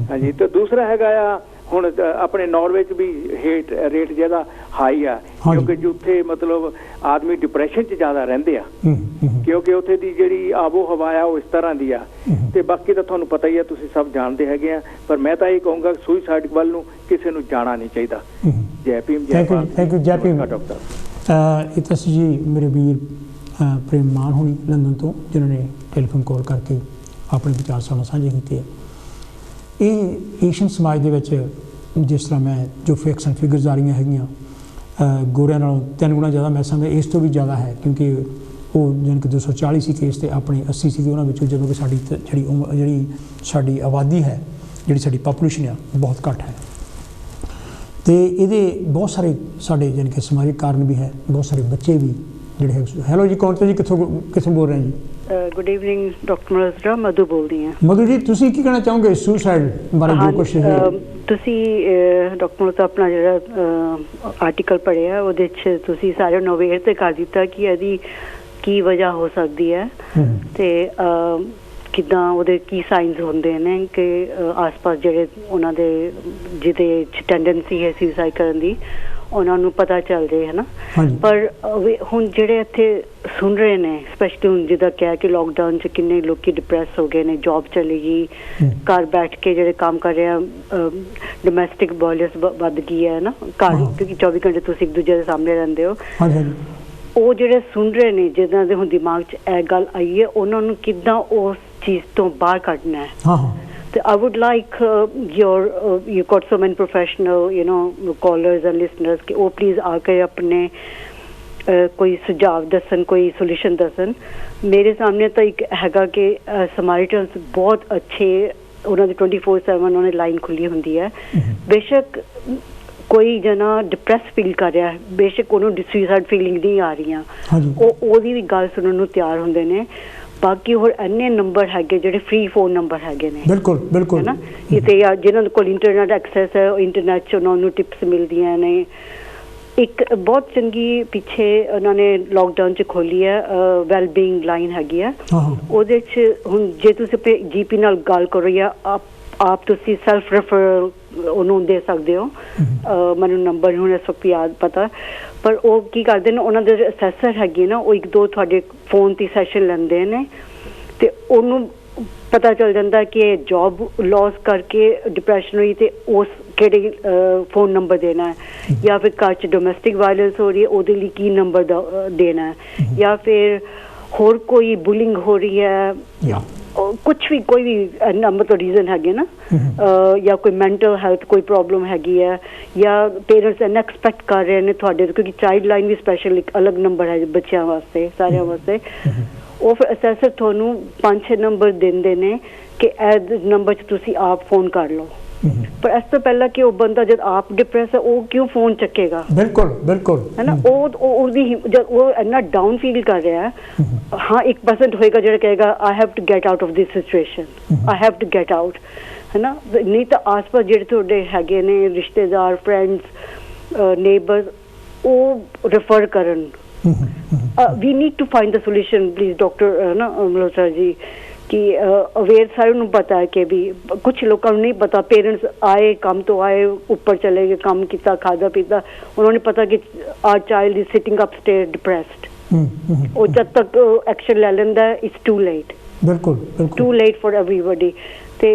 ਹਾਂਜੀ, ਤੇ ਦੂਸਰਾ ਹੈਗਾ ਆ ਹੁਣ ਆਪਣੇ ਨਾਰਵੇ 'ਚ ਵੀ ਰੇਟ ਜ਼ਿਆਦਾ ਹਾਈ ਆ, ਕਿਉਂਕਿ ਉੱਥੇ ਮਤਲਬ ਆਦਮੀ ਡਿਪਰੈਸ਼ਨ 'ਚ ਜ਼ਿਆਦਾ ਰਹਿੰਦੇ ਆ, ਕਿਉਂਕਿ ਉੱਥੇ ਦੀ ਜਿਹੜੀ ਆਬੋ ਹਵਾ ਆ ਉਹ ਇਸ ਤਰ੍ਹਾਂ ਦੀ ਆ। ਤੇ ਬਾਕੀ ਤਾਂ ਤੁਹਾਨੂੰ ਪਤਾ ਹੀ ਆ, ਤੁਸੀਂ ਸਭ ਜਾਣਦੇ ਹੈਗੇ ਆ, ਪਰ ਮੈਂ ਤਾਂ ਇਹ ਕਹੂੰਗਾ ਸੁਸਾਈਡ ਵੱਲ ਨੂੰ ਕਿਸੇ ਨੂੰ ਜਾਣਾ ਨਹੀਂ ਚਾਹੀਦਾ। ਜੈ ਭੀਮ ਜੈ ਭਾਰਤ। ਥੈਂਕ ਯੂ ਜੈ ਭੀਮ ਡਾਕਟਰ। ਇਹ ਤਾਂ ਸੀ ਜੀ ਮੇਰੇ ਵੀਰ ਪ੍ਰੇਮ ਮਾਨ ਹੋਣੀ ਲੰਡਨ ਤੋਂ, ਜਿਨ੍ਹਾਂ ਨੇ ਟੈਲੀਫੋਨ ਕਾਲ ਕਰਕੇ ਆਪਣੇ ਵਿਚਾਰ ਸਾਂਝੇ ਕੀਤੇ। ਇਹ ਏਸ਼ੀਅਨ ਸਮਾਜ ਦੇ ਵਿੱਚ ਜਿਸ ਤਰ੍ਹਾਂ ਮੈਂ ਜੋ ਫੈਕਟਸ ਐਂਡ ਫਿਗਰਸ ਆ ਰਹੀਆਂ ਹੈਗੀਆਂ, ਗੋਰਿਆਂ ਨਾਲੋਂ 3 ਗੁਣਾ ਜ਼ਿਆਦਾ ਮੈਂ ਸਮਝਦਾ ਇਸ ਤੋਂ ਵੀ ਜ਼ਿਆਦਾ ਹੈ, ਕਿਉਂਕਿ ਉਹ ਜਾਣੀ ਕਿ 240 ਸੀ ਕੇਸ ਤੇ ਆਪਣੇ 80 ਸੀ। ਉਹਨਾਂ ਵਿੱਚੋਂ ਜਦੋਂ ਕਿ ਸਾਡੀ ਜਿਹੜੀ ਸਾਡੀ ਆਬਾਦੀ ਹੈ, ਜਿਹੜੀ ਸਾਡੀ ਪਾਪੂਲੇਸ਼ਨ ਆ, ਬਹੁਤ ਘੱਟ ਹੈ। ਤੇ ਇਹਦੇ ਬਹੁਤ ਸਾਰੇ ਸਾਡੇ ਜਾਣੀ ਕਿ ਸਮਾਜਿਕ ਕਾਰਨ ਵੀ ਹੈ, ਬਹੁਤ ਸਾਰੇ ਬੱਚੇ ਵੀ ਜਿਹੜੇ ਹੈ। ਹੈਲੋ ਜੀ, ਕੌਣ ਤੇ ਜੀ, ਕਿੱਥੋਂ ਬੋਲ ਰਹੇ ਜੀ? ਗੁੱਡ ਈਵਨਿੰਗ ਡਾਕਟਰ ਮਲਹੋਤਰਾ, ਮਧੂ ਬੋਲਦੀ ਹਾਂ। ਮਧੂ ਜੀ, ਤੁਸੀਂ ਕੀ ਕਹਿਣਾ ਚਾਹੋਗੇ ਸੁਸਾਈਡ ਬਾਰੇ? ਜੋ ਕੁਛ ਤੁਸੀਂ ਡਾਕਟਰ ਮਲਹੋਤਰਾ ਆਪਣਾ ਜਿਹੜਾ ਆਰਟੀਕਲ ਪੜ੍ਹਿਆ ਉਹਦੇ 'ਚ ਤੁਸੀਂ ਸਾਰਿਆਂ ਨੂੰ ਅਵੇਅਰ ਤੇ ਕਰ ਦਿੱਤਾ ਕਿ ਇਹਦੀ ਕੀ ਵਜ੍ਹਾ ਹੋ ਸਕਦੀ ਹੈ ਤੇ ਕਿੱਦਾਂ ਉਹਦੇ ਕੀ ਸਾਈਨਸ ਹੁੰਦੇ ਨੇ ਕਿ ਆਸ-ਪਾਸ ਜਿਹੜੇ ਉਹਨਾਂ ਦੇ ਜਿਹਦੇ 'ਚ ਟੈਂਡੈਂਸੀ ਹੈ ਸੁਸਾਈਡ ਕਰਨ ਦੀ, ਉਹਨਾਂ ਨੂੰ ਪਤਾ ਚੱਲ ਜੇ, ਹੈ ਨਾ। ਹਾਂਜੀ। ਪਰ ਹੁਣ ਜਿਹੜੇ ਇੱਥੇ ਸੁਣ ਰਹੇ ਨੇ, ਸਪੈਸ਼ਲੀ ਹੁਣ ਜਿੱਦਾਂ ਕਿਹਾ ਕਿ ਲੋਕਡਾਊਨ 'ਚ ਕਿੰਨੇ ਲੋਕੀ ਡਿਪਰੈਸ ਹੋ ਗਏ ਨੇ, ਜੌਬ ਚਲੀ ਗਈ, ਘਰ ਬੈਠ ਕੇ ਜਿਹੜੇ ਕੰਮ ਕਰ ਰਹੇ ਆ, ਡੋਮੈਸਟਿਕ ਵਾਇਲੈਂਸ ਵੱਧ ਗਈ ਹੈ ਨਾ ਘਰ, ਕਿਉਂਕਿ 24 ਘੰਟੇ ਤੁਸੀਂ ਇੱਕ ਦੂਜੇ ਦੇ ਸਾਹਮਣੇ ਰਹਿੰਦੇ ਹੋ। ਉਹ ਜਿਹੜੇ ਸੁਣ ਰਹੇ ਨੇ, ਜਿਨ੍ਹਾਂ ਦੇ ਹੁਣ ਦਿਮਾਗ 'ਚ ਇਹ ਗੱਲ ਆਈ ਹੈ, ਉਹਨਾਂ ਨੂੰ ਕਿੱਦਾਂ ਉਸ ਚੀਜ਼ ਤੋਂ ਬਾਹਰ ਕੱਢਣਾ ਹੈ। So I would like you've got so many professional, callers and listeners कि वो please आके अपने कोई सुझाव दसन, कोई सोल्यूशन दसन। मेरे सामने तो एक हैगा कि समारिटन्स बहुत अच्छे, उन्होंने 24/7 उन्होंने लाइन खुली होंदी है। बेशक कोई जना डिप्रैस फील कर रहा है, बेशक उन्होंने सुसाइड फीलिंग नहीं आ रही, ओदी भी गल सुनने ਨੂੰ ਤਿਆਰ ਹੁੰਦੇ ਨੇ। बाकी होर अन्य नंबर है ਜਿਹੜੇ फ्री फोन नंबर है ने, बिल्कुल बिल्कुल, है ना। इतने जिन्होंने को इंटरनेट एक्सेस है, इंटरनेट च उन्होंने टिप्स मिलदियां ने। एक बहुत चंगी पिछे उन्होंने लॉकडाउन च खोली है वैलबींग लाइन हैगी है। ਉਹਦੇ ਚ ਹੁਣ ਜੇ ਤੁਸੀਂ ਆਪਣੇ GP ਨਾਲ ਗੱਲ ਕਰੋ ਜਾਂ ਆਪ ਤੁਸੀਂ ਸੈਲਫ ਰੈਫਰਲ ਉਹਨੂੰ ਦੇ ਸਕਦੇ ਹੋ। ਮੈਨੂੰ ਨੰਬਰ ਹੁਣ ਇਸ ਵਕਤ ਯਾਦ ਪਤਾ, ਪਰ ਉਹ ਕੀ ਕਰਦੇ ਨੇ, ਉਹਨਾਂ ਦੇ ਅਸੈਸਰ ਹੈਗੇ ਨਾ, ਉਹ 1-2 ਤੁਹਾਡੇ ਫੋਨ 'ਤੇ ਸੈਸ਼ਨ ਲੈਂਦੇ ਨੇ ਤੇ ਉਹਨੂੰ ਪਤਾ ਚੱਲ ਜਾਂਦਾ ਕਿ ਇਹ ਜੌਬ ਲੌਸ ਕਰਕੇ ਡਿਪਰੈਸ਼ਨ ਹੋਈ ਤੇ ਉਸ ਕਿਹੜੇ ਫੋਨ ਨੰਬਰ ਦੇਣਾ ਹੈ, ਜਾਂ ਫਿਰ ਘਰ 'ਚ ਡੋਮੈਸਟਿਕ ਵਾਇਲੈਂਸ ਹੋ ਰਹੀ ਹੈ ਉਹਦੇ ਲਈ ਕੀ ਨੰਬਰ ਦੇਣਾ ਹੈ, ਜਾਂ ਫਿਰ ਹੋਰ ਕੋਈ ਬੁਲਿੰਗ ਹੋ ਰਹੀ ਹੈ, ਕੁਛ ਵੀ ਕੋਈ ਵੀ ਨੰਬਰ ਤੋਂ ਰੀਜ਼ਨ ਹੈਗੇ ਨਾ, ਜਾਂ ਕੋਈ ਮੈਂਟਲ ਹੈਲਥ ਕੋਈ ਪ੍ਰੋਬਲਮ ਹੈਗੀ ਹੈ, ਜਾਂ ਪੇਰੈਂਟਸ ਇੰਨਾ ਐਕਸਪੈਕਟ ਕਰ ਰਹੇ ਨੇ ਤੁਹਾਡੇ ਤੋਂ, ਕਿਉਂਕਿ ਚਾਈਲਡ ਲਾਈਨ ਵੀ ਸਪੈਸ਼ਲ ਇੱਕ ਅਲੱਗ ਨੰਬਰ ਹੈ ਬੱਚਿਆਂ ਵਾਸਤੇ, ਸਾਰਿਆਂ ਵਾਸਤੇ। ਉਹ ਫਿਰ ਅਸੈਸਰ ਤੁਹਾਨੂੰ 5-6 ਨੰਬਰ ਦਿੰਦੇ ਨੇ ਕਿ ਇਹ ਨੰਬਰ 'ਚ ਤੁਸੀਂ ਆਪ ਫੋਨ ਕਰ ਲਓ। ਪਰ ਇਸ ਤੋਂ ਪਹਿਲਾਂ ਕਿ ਉਹ ਬੰਦਾ ਜਦ ਆਪ ਡਿਪਰੈਸ ਹੈ ਉਹ ਕਿਉਂ ਫੋਨ ਚੱਕੇਗਾ? ਬਿਲਕੁਲ ਬਿਲकुल, ਹੈ ਨਾ। ਉਹਦੀ ਜਦ ਉਹ ਇੰਨਾ ਡਾਊਨ ਫੀਲ ਕਰ ਰਿਹਾ ਹੈ, ਹਾਂ 1% ਹੋਏਗਾ ਜਿਹੜਾ ਕਹੇਗਾ I have to get out of this situation, I have to get out, ਹੈ ਨਾ। ਨਹੀਂ ਤਾਂ ਆਸ-ਪਾਸ ਜਿਹੜੇ ਤੁਹਾਡੇ ਹੈਗੇ ਨੇ ਰਿਸ਼ਤੇਦਾਰ, ਫਰੈਂਡਸ, ਨੇਬਰਸ, ਉਹ ਰੈਫਰ ਕਰਨ। We need to find the solution please doctor ਨਾ ਮਲਹੋਤਰਾ ਜੀ, कि अवेयर सारे ਨੂੰ पता है कि भी कुछ लोगों को नहीं पता। पेरेंट्स आए काम तो आए, ऊपर चले गए, काम किया, खादा पीता, उन्होंने पता कि our child is sitting upstair depressed, और जब तक एक्शन ले लेंदा है इट्स टू लेट, बिल्कुल टू लेट फॉर एवरीबॉडी। ते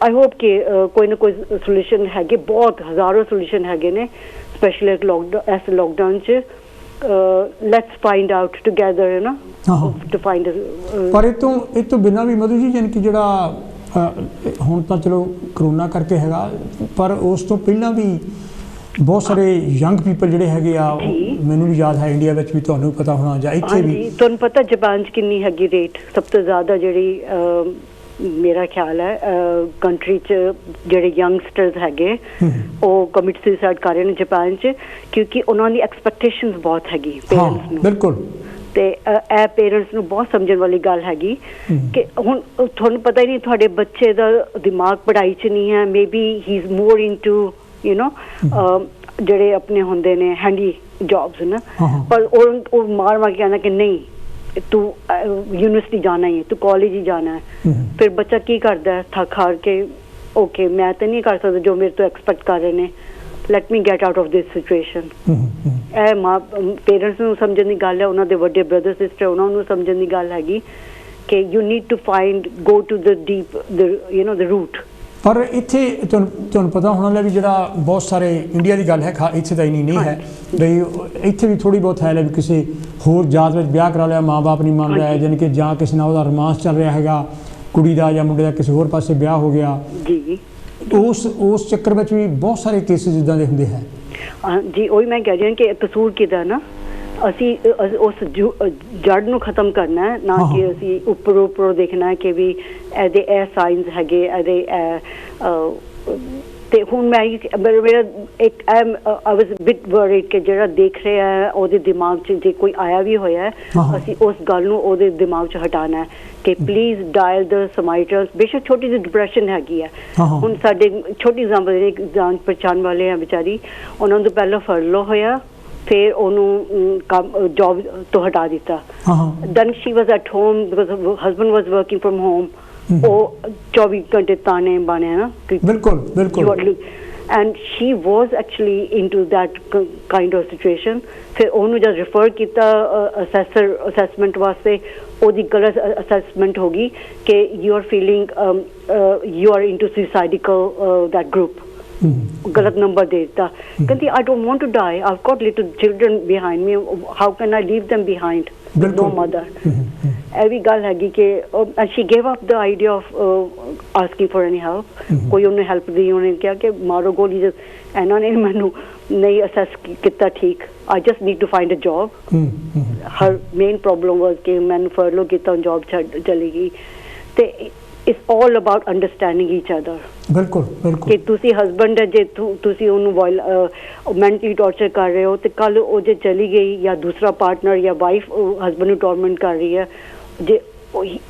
आई होप कि कोई ना कोई सोल्यूशन हैगे, बहुत हजारों सोल्यूशन हैगे ने, स्पेशली लॉकडाउन च। let's find out together, है ना, to find पर ਇਹ ਤੋਂ ਬਿਨਾਂ ਵੀ ਮਧੂ ਜੀ, ਜਾਨ ਕਿ ਜਿਹੜਾ ਹੁਣ ਤਾਂ ਚਲੋ ਕਰੋਨਾ ਕਰਕੇ ਹੈਗਾ, ਪਰ ਉਸ ਤੋਂ ਪਹਿਲਾਂ ਵੀ ਬਹੁਤ ਸਾਰੇ ਯੰਗ ਪੀਪਲ ਜਿਹੜੇ ਹੈਗੇ ਆ, ਮੈਨੂੰ ਵੀ ਯਾਦ ਹੈ ਇੰਡੀਆ ਵਿੱਚ ਵੀ, ਤੁਹਾਨੂੰ ਪਤਾ ਹੋਣਾ ਜਾਂ ਇੱਥੇ ਵੀ। ਤੁਹਾਨੂੰ ਪਤਾ ਜਾਪਾਨ 'ਚ ਕਿੰਨੀ ਹੈਗੀ ਰੇਟ? ਸਭ ਤੋਂ ਜ਼ਿਆਦਾ ਜਿਹੜੀ ਮੇਰਾ ਖਿਆਲ ਹੈ ਕੰਟਰੀ 'ਚ ਜਿਹੜੇ ਯੰਗਸਟਰਸ ਹੈਗੇ ਉਹ ਕਮਿਟ ਸੁਸਾਈਡ ਕਰ ਰਹੇ ਨੇ ਜਾਪਾਨ 'ਚ, ਕਿਉਂਕਿ ਉਹਨਾਂ ਦੀ ਐਕਸਪੈਕਟੇਸ਼ਨਸ ਬਹੁਤ ਹੈਗੀ ਪੇਰੈਂਟਸ ਨੂੰ। ਬਿਲਕੁਲ। ਤੇ ਇਹ ਪੇਰੈਂਟਸ ਨੂੰ ਬਹੁਤ ਸਮਝਣ ਵਾਲੀ ਗੱਲ ਹੈਗੀ ਕਿ ਹੁਣ ਤੁਹਾਨੂੰ ਪਤਾ ਹੀ ਨਹੀਂ ਤੁਹਾਡੇ ਬੱਚੇ ਦਾ ਦਿਮਾਗ ਪੜ੍ਹਾਈ 'ਚ ਨਹੀਂ ਹੈ, maybe he is more into ਜਿਹੜੇ ਆਪਣੇ ਹੁੰਦੇ ਨੇ ਹੈਂਡੀ ਜੌਬਸ ਨਾ, ਪਰ ਉਹ ਮਾਰ ਕੇ ਕਹਿੰਦਾ ਕਿ ਨਹੀਂ तू यूनिवर्सिटी जाना ही है, तू कॉलेज ही जाना है। फिर बच्चा की करता है, थक हार के ओके मैं तो नहीं कर सकता जो मेरे तो एक्सपेक्ट कर रहे हैं, let me get out of this situation. ਇਹ ਮਾਂ ਪੇਰੈਂਟਸ ਨੂੰ ਸਮਝਣ ਦੀ ਗੱਲ ਹੈ, ਉਹਨਾਂ ਦੇ ਵੱਡੇ ਬ੍ਰਦਰ ਸਿਸਟਰ ਉਹਨਾਂ ਨੂੰ ਸਮਝਣ ਦੀ ਗੱਲ ਹੈਗੀ ਕਿ you need to find go to the deep the root. ਪਰ ਇੱਥੇ ਤੁਹਾਨੂੰ ਪਤਾ ਹੋਣਾ ਲੈ ਵੀ ਜਿਹੜਾ ਬਹੁਤ ਸਾਰੇ ਇੰਡੀਆ ਦੀ ਗੱਲ ਹੈ, ਇੱਥੇ ਤਾਂ ਇੰਨੀ ਨਹੀਂ ਹੈ ਬਈ, ਇੱਥੇ ਵੀ ਥੋੜ੍ਹੀ ਬਹੁਤ ਹੈ ਲੈ ਵੀ ਕਿਸੇ ਹੋਰ ਜਾਤ ਵਿੱਚ ਵਿਆਹ ਕਰਾ ਲਿਆ, ਮਾਂ ਬਾਪ ਨਹੀਂ ਮੰਨ ਰਿਹਾ, ਜਾਣੀ ਕਿ ਜਾਂ ਕਿਸੇ ਨਾਲ ਉਹਦਾ ਰੋਮਾਂਸ ਚੱਲ ਰਿਹਾ ਹੈਗਾ, ਕੁੜੀ ਦਾ ਜਾਂ ਮੁੰਡੇ ਦਾ ਕਿਸੇ ਹੋਰ ਪਾਸੇ ਵਿਆਹ ਹੋ ਗਿਆ ਜੀ, ਉਸ ਚੱਕਰ ਵਿੱਚ ਵੀ ਬਹੁਤ ਸਾਰੇ ਕੇਸਿਸ ਇੱਦਾਂ ਦੇ ਹੁੰਦੇ ਹੈ ਜੀ। ਉਹੀ ਮੈਂ ਕਹਿ ਰਹੀ ਹਾਂ ਕਿ ਕਸੂਰ ਕਿਹਦਾ ਨਾ, ਅਸੀਂ ਉਸ ਜੜ ਨੂੰ ਖਤਮ ਕਰਨਾ ਹੈ, ਨਾ ਕਿ ਅਸੀਂ ਉੱਪਰੋਂ ਦੇਖਣਾ ਹੈ ਕਿ ਵੀ ਇਹਦੇ ਇਹ ਸਾਈਨਸ ਹੈਗੇ ਇਹਦੇ। ਤੇ ਹੁਣ ਮੈਂ ਮੇਰਾ ਇੱਕ ਆਈ ਵਾਜ਼ ਬਿਟ ਵਰੀਡ ਕਿ ਜਿਹੜਾ ਦੇਖ ਰਿਹਾ ਹੈ ਉਹਦੇ ਦਿਮਾਗ 'ਚ ਜੇ ਕੋਈ ਆਇਆ ਵੀ ਹੋਇਆ ਹੈ, ਅਸੀਂ ਉਸ ਗੱਲ ਨੂੰ ਉਹਦੇ ਦਿਮਾਗ 'ਚ ਹਟਾਉਣਾ ਹੈ ਕਿ ਪਲੀਜ਼ ਡਾਇਲ ਦ ਸਮਾਈਟਰਸ। ਬੇਸ਼ੱਕ ਛੋਟੀ ਜਿਹੀ ਡਿਪਰੈਸ਼ਨ ਹੈਗੀ ਹੈ, ਹੁਣ ਸਾਡੇ ਛੋਟੀ ਐਗਜ਼ਾਮਪਲ ਜਾਣ ਪਛਾਣ ਵਾਲੇ ਆ ਵਿਚਾਰੀ, ਉਹਨਾਂ ਨੂੰ ਪਹਿਲਾਂ ਫਰਲੋ ਹੋਇਆ, ਫਿਰ ਉਹਨੂੰ ਕੰਮ ਜੌਬ ਤੋਂ ਹਟਾ ਦਿੱਤਾ। Then she was at home because husband was working from home. ਉਹ 24 ਘੰਟੇ ਤਾਣੇ ਬਾਣੇ ਨਾ, ਬਿਲਕੁਲ ਬਿਲਕੁਲ। and she was actually into that kind of situation. फिर ਉਹਨੂੰ जब refer ਕੀਤਾ assessment वास्ते, ਉਹਦੀ गलत assessment होगी कि you are feeling you are into suicidal that group. गलत नंबर दे दिता, कहती I don't want to die, I've got little children behind me, how can I leave them behind with no mother. ਇਹ ਵੀ ਗੱਲ ਹੈਗੀ ਕਿ and she gave up the idea of asking for any help. ਕੋਈ ਉਹਨੇ help ਦੀ, ਉਹਨੇ ਕਿਹਾ ਕਿ ਮਾਰੋ ਗੋਲੀ, ਇਹਨਾਂ ਨੇ ਮੈਨੂੰ ਨਹੀਂ assess ਕੀਤਾ ਠੀਕ, I just need to find a job. Her main problem was ਕਿ ਮੈਨੂੰ furlough ਕੀਤਾ, job ਛੱਡ ਚਲੀ ਗਈ. ਤੇ it's all about understanding each other. ਬਿਲਕੁਲ ਬਿਲਕੁਲ ਕਿ ਤੁਸੀਂ ਹਸਬੈਂਡ ਹੈ, ਜੇ ਤੁਸੀਂ ਉਹਨੂੰ ਮੈਂਟਲੀ ਟੌਰਚਰ ਕਰ ਰਹੇ ਹੋ, ਤੇ ਕੱਲ ਉਹ ਜੇ ਚਲੀ ਗਈ ਜਾਂ ਦੂਸਰਾ ਪਾਰਟਨਰ ਜਾਂ ਵਾਈਫ ਹਸਬੈਂਡ ਨੂੰ ਟੌਰਮੈਂਟ ਕਰ ਰਹੀ ਹੈ, ਜੇ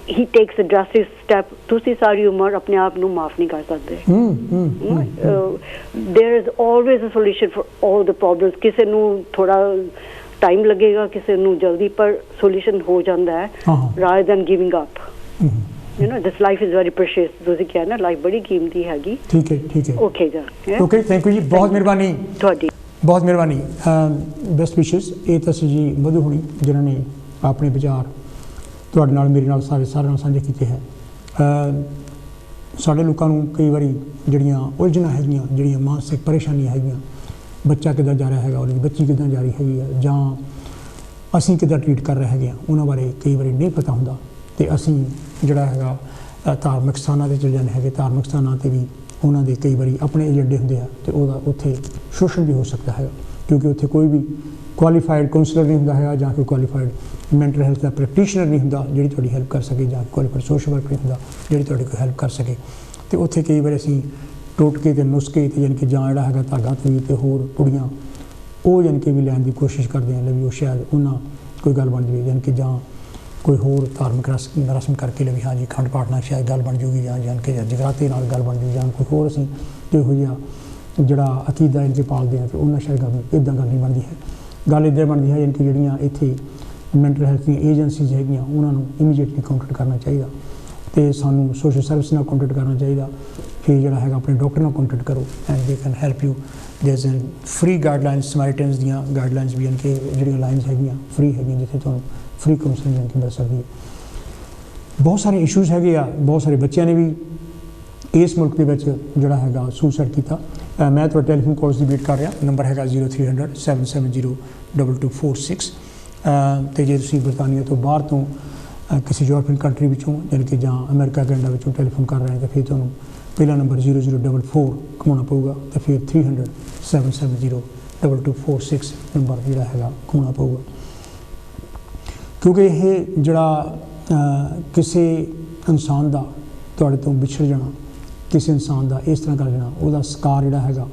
he takes a drastic step, ਤੁਸੀਂ ਸਾਰੀ ਉਮਰ ਆਪਣੇ ਆਪ ਨੂੰ ਮਾਫ ਨਹੀਂ ਕਰ ਸਕਦੇ. There is always a solution for all the problems. ਕਿਸੇ ਨੂੰ ਥੋੜਾ ਟਾਈਮ ਲੱਗੇਗਾ, ਕਿਸੇ ਨੂੰ ਜਲਦੀ, ਪਰ ਸੋਲੂਸ਼ਨ ਹੋ ਜਾਂਦਾ ਹੈ rather than giving up. You know, this life is very precious. ਤੁਸੀਂ ਕਿਹਾ ਨਾ, ਲਾਈਫ ਬੜੀ ਕੀਮਤੀ ਹੈਗੀ. ਠੀਕ ਹੈ ਠੀਕ ਹੈ, ਓਕੇ ਜੀ, ਓਕੇ, ਥੈਂਕ ਯੂ ਜੀ, ਬਹੁਤ ਮਿਹਰਬਾਨੀ ਤੁਹਾਡੀ, ਬਹੁਤ ਮਿਹਰਬਾਨੀ. ਬੈਸਟ ਵਿਸ਼ੇਸ. ਇਹ ਤਾਂ ਸੀ ਜੀ ਮਧੂ ਹੁਣੀ, ਜਿਨ੍ਹਾਂ ਨੇ ਆਪਣੇ ਵਿਚਾਰ ਤੁਹਾਡੇ ਨਾਲ, ਮੇਰੇ ਨਾਲ, ਸਾਰਿਆਂ ਨਾਲ ਸਾਂਝੇ ਕੀਤੇ ਹੈ. ਸਾਡੇ ਲੋਕਾਂ ਨੂੰ ਕਈ ਵਾਰੀ ਜਿਹੜੀਆਂ ਉਲਝਣਾਂ ਹੈਗੀਆਂ, ਜਿਹੜੀਆਂ ਮਾਨਸਿਕ ਪਰੇਸ਼ਾਨੀਆਂ ਹੈਗੀਆਂ, ਬੱਚਾ ਕਿੱਦਾਂ ਜਾ ਰਿਹਾ ਹੈਗਾ, ਉਹਦੀ ਬੱਚੀ ਕਿੱਦਾਂ ਜਾ ਰਹੀ ਹੈਗੀ ਹੈ, ਜਾਂ ਅਸੀਂ ਕਿੱਦਾਂ ਟਰੀਟ ਕਰ ਰਹੇ ਹੈਗੇ ਹਾਂ, ਉਹਨਾਂ ਬਾਰੇ ਕਈ ਵਾਰੀ ਨਹੀਂ ਪਤਾ ਹੁੰਦਾ. ਅਤੇ ਅਸੀਂ ਜਿਹੜਾ ਹੈਗਾ ਧਾਰਮਿਕ ਸਥਾਨਾਂ 'ਤੇ ਚਲੇ ਜਾਂਦੇ ਹੈਗੇ, ਧਾਰਮਿਕ ਸਥਾਨਾਂ 'ਤੇ ਵੀ ਉਹਨਾਂ ਦੇ ਕਈ ਵਾਰੀ ਆਪਣੇ ਏਜੰਡੇ ਹੁੰਦੇ ਆ, ਅਤੇ ਉਹਦਾ ਉੱਥੇ ਸ਼ੋਸ਼ਣ ਵੀ ਹੋ ਸਕਦਾ ਹੈਗਾ, ਕਿਉਂਕਿ ਉੱਥੇ ਕੋਈ ਵੀ ਕੁਆਲੀਫਾਈਡ ਕਾਉਂਸਲਰ ਨਹੀਂ ਹੁੰਦਾ ਹੈਗਾ, ਜਾਂ ਕੋਈ ਕੁਆਲੀਫਾਈਡ ਮੈਂਟਲ ਹੈਲਥ ਦਾ ਪ੍ਰੈਕਟੀਸ਼ਨਰ ਨਹੀਂ ਹੁੰਦਾ ਜਿਹੜੀ ਤੁਹਾਡੀ ਹੈਲਪ ਕਰ ਸਕੇ, ਜਾਂ ਕੁਆਲੀਫਾਈਡ ਸੋਸ਼ਲ ਵਰਕਰ ਨਹੀਂ ਹੁੰਦਾ ਜਿਹੜੀ ਤੁਹਾਡੀ ਕੋਈ ਹੈਲਪ ਕਰ ਸਕੇ. ਅਤੇ ਉੱਥੇ ਕਈ ਵਾਰ ਅਸੀਂ ਟੋਟਕੇ ਅਤੇ ਨੁਸਖੇ, ਅਤੇ ਯਾਨੀ ਕਿ ਜਾਂ ਜਿਹੜਾ ਹੈਗਾ ਧਾਗਾ ਤਵੀ ਅਤੇ ਹੋਰ ਪੁੜੀਆਂ, ਉਹ ਯਾਨੀ ਕਿ ਵੀ ਲੈਣ ਦੀ ਕੋਸ਼ਿਸ਼ ਕਰਦੇ ਹਾਂ, ਵੀ ਉਹ ਸ਼ਾਇਦ ਉਹਨਾਂ ਕੋਈ ਗੱਲ ਬਣ ਜਾਵੇ, ਯਾਨੀ ਕਿ ਜਾਂ ਕੋਈ ਹੋਰ ਧਾਰਮਿਕ ਰਸਮ ਕਰਕੇ ਲਈ, ਹਾਂ ਜੀ ਖੰਡ ਪਾਠ ਨਾਲ ਸ਼ਾਇਦ ਗੱਲ ਬਣ ਜੂਗੀ, ਜਾਂ ਜਾਣ ਕੇ ਜਗਰਾਤੇ ਨਾਲ ਗੱਲ ਬਣ ਜੂਗੀ, ਜਾਂ ਕੋਈ ਹੋਰ ਅਸੀਂ ਇਹੋ ਜਿਹਾ ਜਿਹੜਾ ਅਕੀਦਾ ਇਨਕੇ ਪਾਲਦੇ ਹਾਂ, ਅਤੇ ਉਹਨਾਂ ਸ਼ਾਇਦ ਗੱਲ ਇੱਦਾਂ ਗੱਲ ਨਹੀਂ ਬਣਦੀ ਹੈ. ਗੱਲ ਇੱਦਾਂ ਬਣਦੀ ਹੈ ਯਾਨੀ ਕਿ ਜਿਹੜੀਆਂ ਇੱਥੇ ਮੈਂਟਲ ਹੈਲਥ ਦੀਆਂ ਏਜੰਸੀਜ਼ ਹੈਗੀਆਂ, ਉਹਨਾਂ ਨੂੰ ਇਮੀਡੀਏਟਲੀ ਕੰਟੈਕਟ ਕਰਨਾ ਚਾਹੀਦਾ, ਅਤੇ ਸਾਨੂੰ ਸੋਸ਼ਲ ਸਰਵਿਸ ਨਾਲ ਕੰਟੈਕਟ ਕਰਨਾ ਚਾਹੀਦਾ. ਫਿਰ ਜਿਹੜਾ ਹੈਗਾ ਆਪਣੇ ਡਾਕਟਰ ਨਾਲ ਕੰਟੈਕਟ ਕਰੋ, and they can help you. There's an free guidelines, Samaritans ਦੀਆਂ ਗਾਈਡਲਾਈਨਸ ਵੀ, ਯਾਨੀ ਕਿ ਜਿਹੜੀਆਂ ਲਾਈਨਸ ਹੈਗੀਆਂ ਫਰੀ ਹੈਗੀਆਂ, ਜਿੱਥੇ ਤੁਹਾਨੂੰ ਫਰੀ ਕਾਉਂਸਲਿੰਗ ਯਾਨੀ ਕਿ ਮਿਲ ਸਕਦੀ ਹੈ. ਬਹੁਤ ਸਾਰੇ ਇਸ਼ੂਜ਼ ਹੈਗੇ ਆ, ਬਹੁਤ ਸਾਰੇ ਬੱਚਿਆਂ ਨੇ ਵੀ ਇਸ ਮੁਲਕ ਦੇ ਵਿੱਚ ਜਿਹੜਾ ਹੈਗਾ ਸੁਸਾਈਡ ਕੀਤਾ. ਮੈਂ ਤੁਹਾਡੇ ਟੈਲੀਫੋਨ ਕਾਲਸ ਦੀ ਵੇਟ ਕਰ ਰਿਹਾ, ਨੰਬਰ ਹੈਗਾ 0300 770 2246. ਅਤੇ ਜੇ ਤੁਸੀਂ ਬਰਤਾਨੀਆ ਤੋਂ ਬਾਹਰ ਤੋਂ ਕਿਸੇ ਯੂਰਪੀਅਨ ਕੰਟਰੀ ਵਿੱਚੋਂ, ਯਾਨੀ ਕਿ ਜਾਂ ਅਮਰੀਕਾ ਕੈਨੇਡਾ ਵਿੱਚੋਂ ਟੈਲੀਫੋਨ ਕਰ ਰਹੇ ਹੋ, ਤਾਂ ਫਿਰ ਤੁਹਾਨੂੰ ਪਹਿਲਾ ਨੰਬਰ 0044 ਘੁਮਾਉਣਾ ਪਊਗਾ, ਅਤੇ ਫਿਰ 300 770 2246 ਨੰਬਰ ਜਿਹੜਾ ਹੈਗਾ ਘੁਮਾਉਣਾ ਪਊਗਾ. ਕਿਉਂਕਿ ਇਹ ਜਿਹੜਾ ਕਿਸੇ ਇਨਸਾਨ ਦਾ ਤੁਹਾਡੇ ਤੋਂ ਵਿਛੜ ਜਾਣਾ, ਕਿਸੇ ਇਨਸਾਨ ਦਾ ਇਸ ਤਰ੍ਹਾਂ ਕਰ ਜਾਣਾ, ਉਹਦਾ ਸਕਾਰ ਜਿਹੜਾ ਹੈਗਾ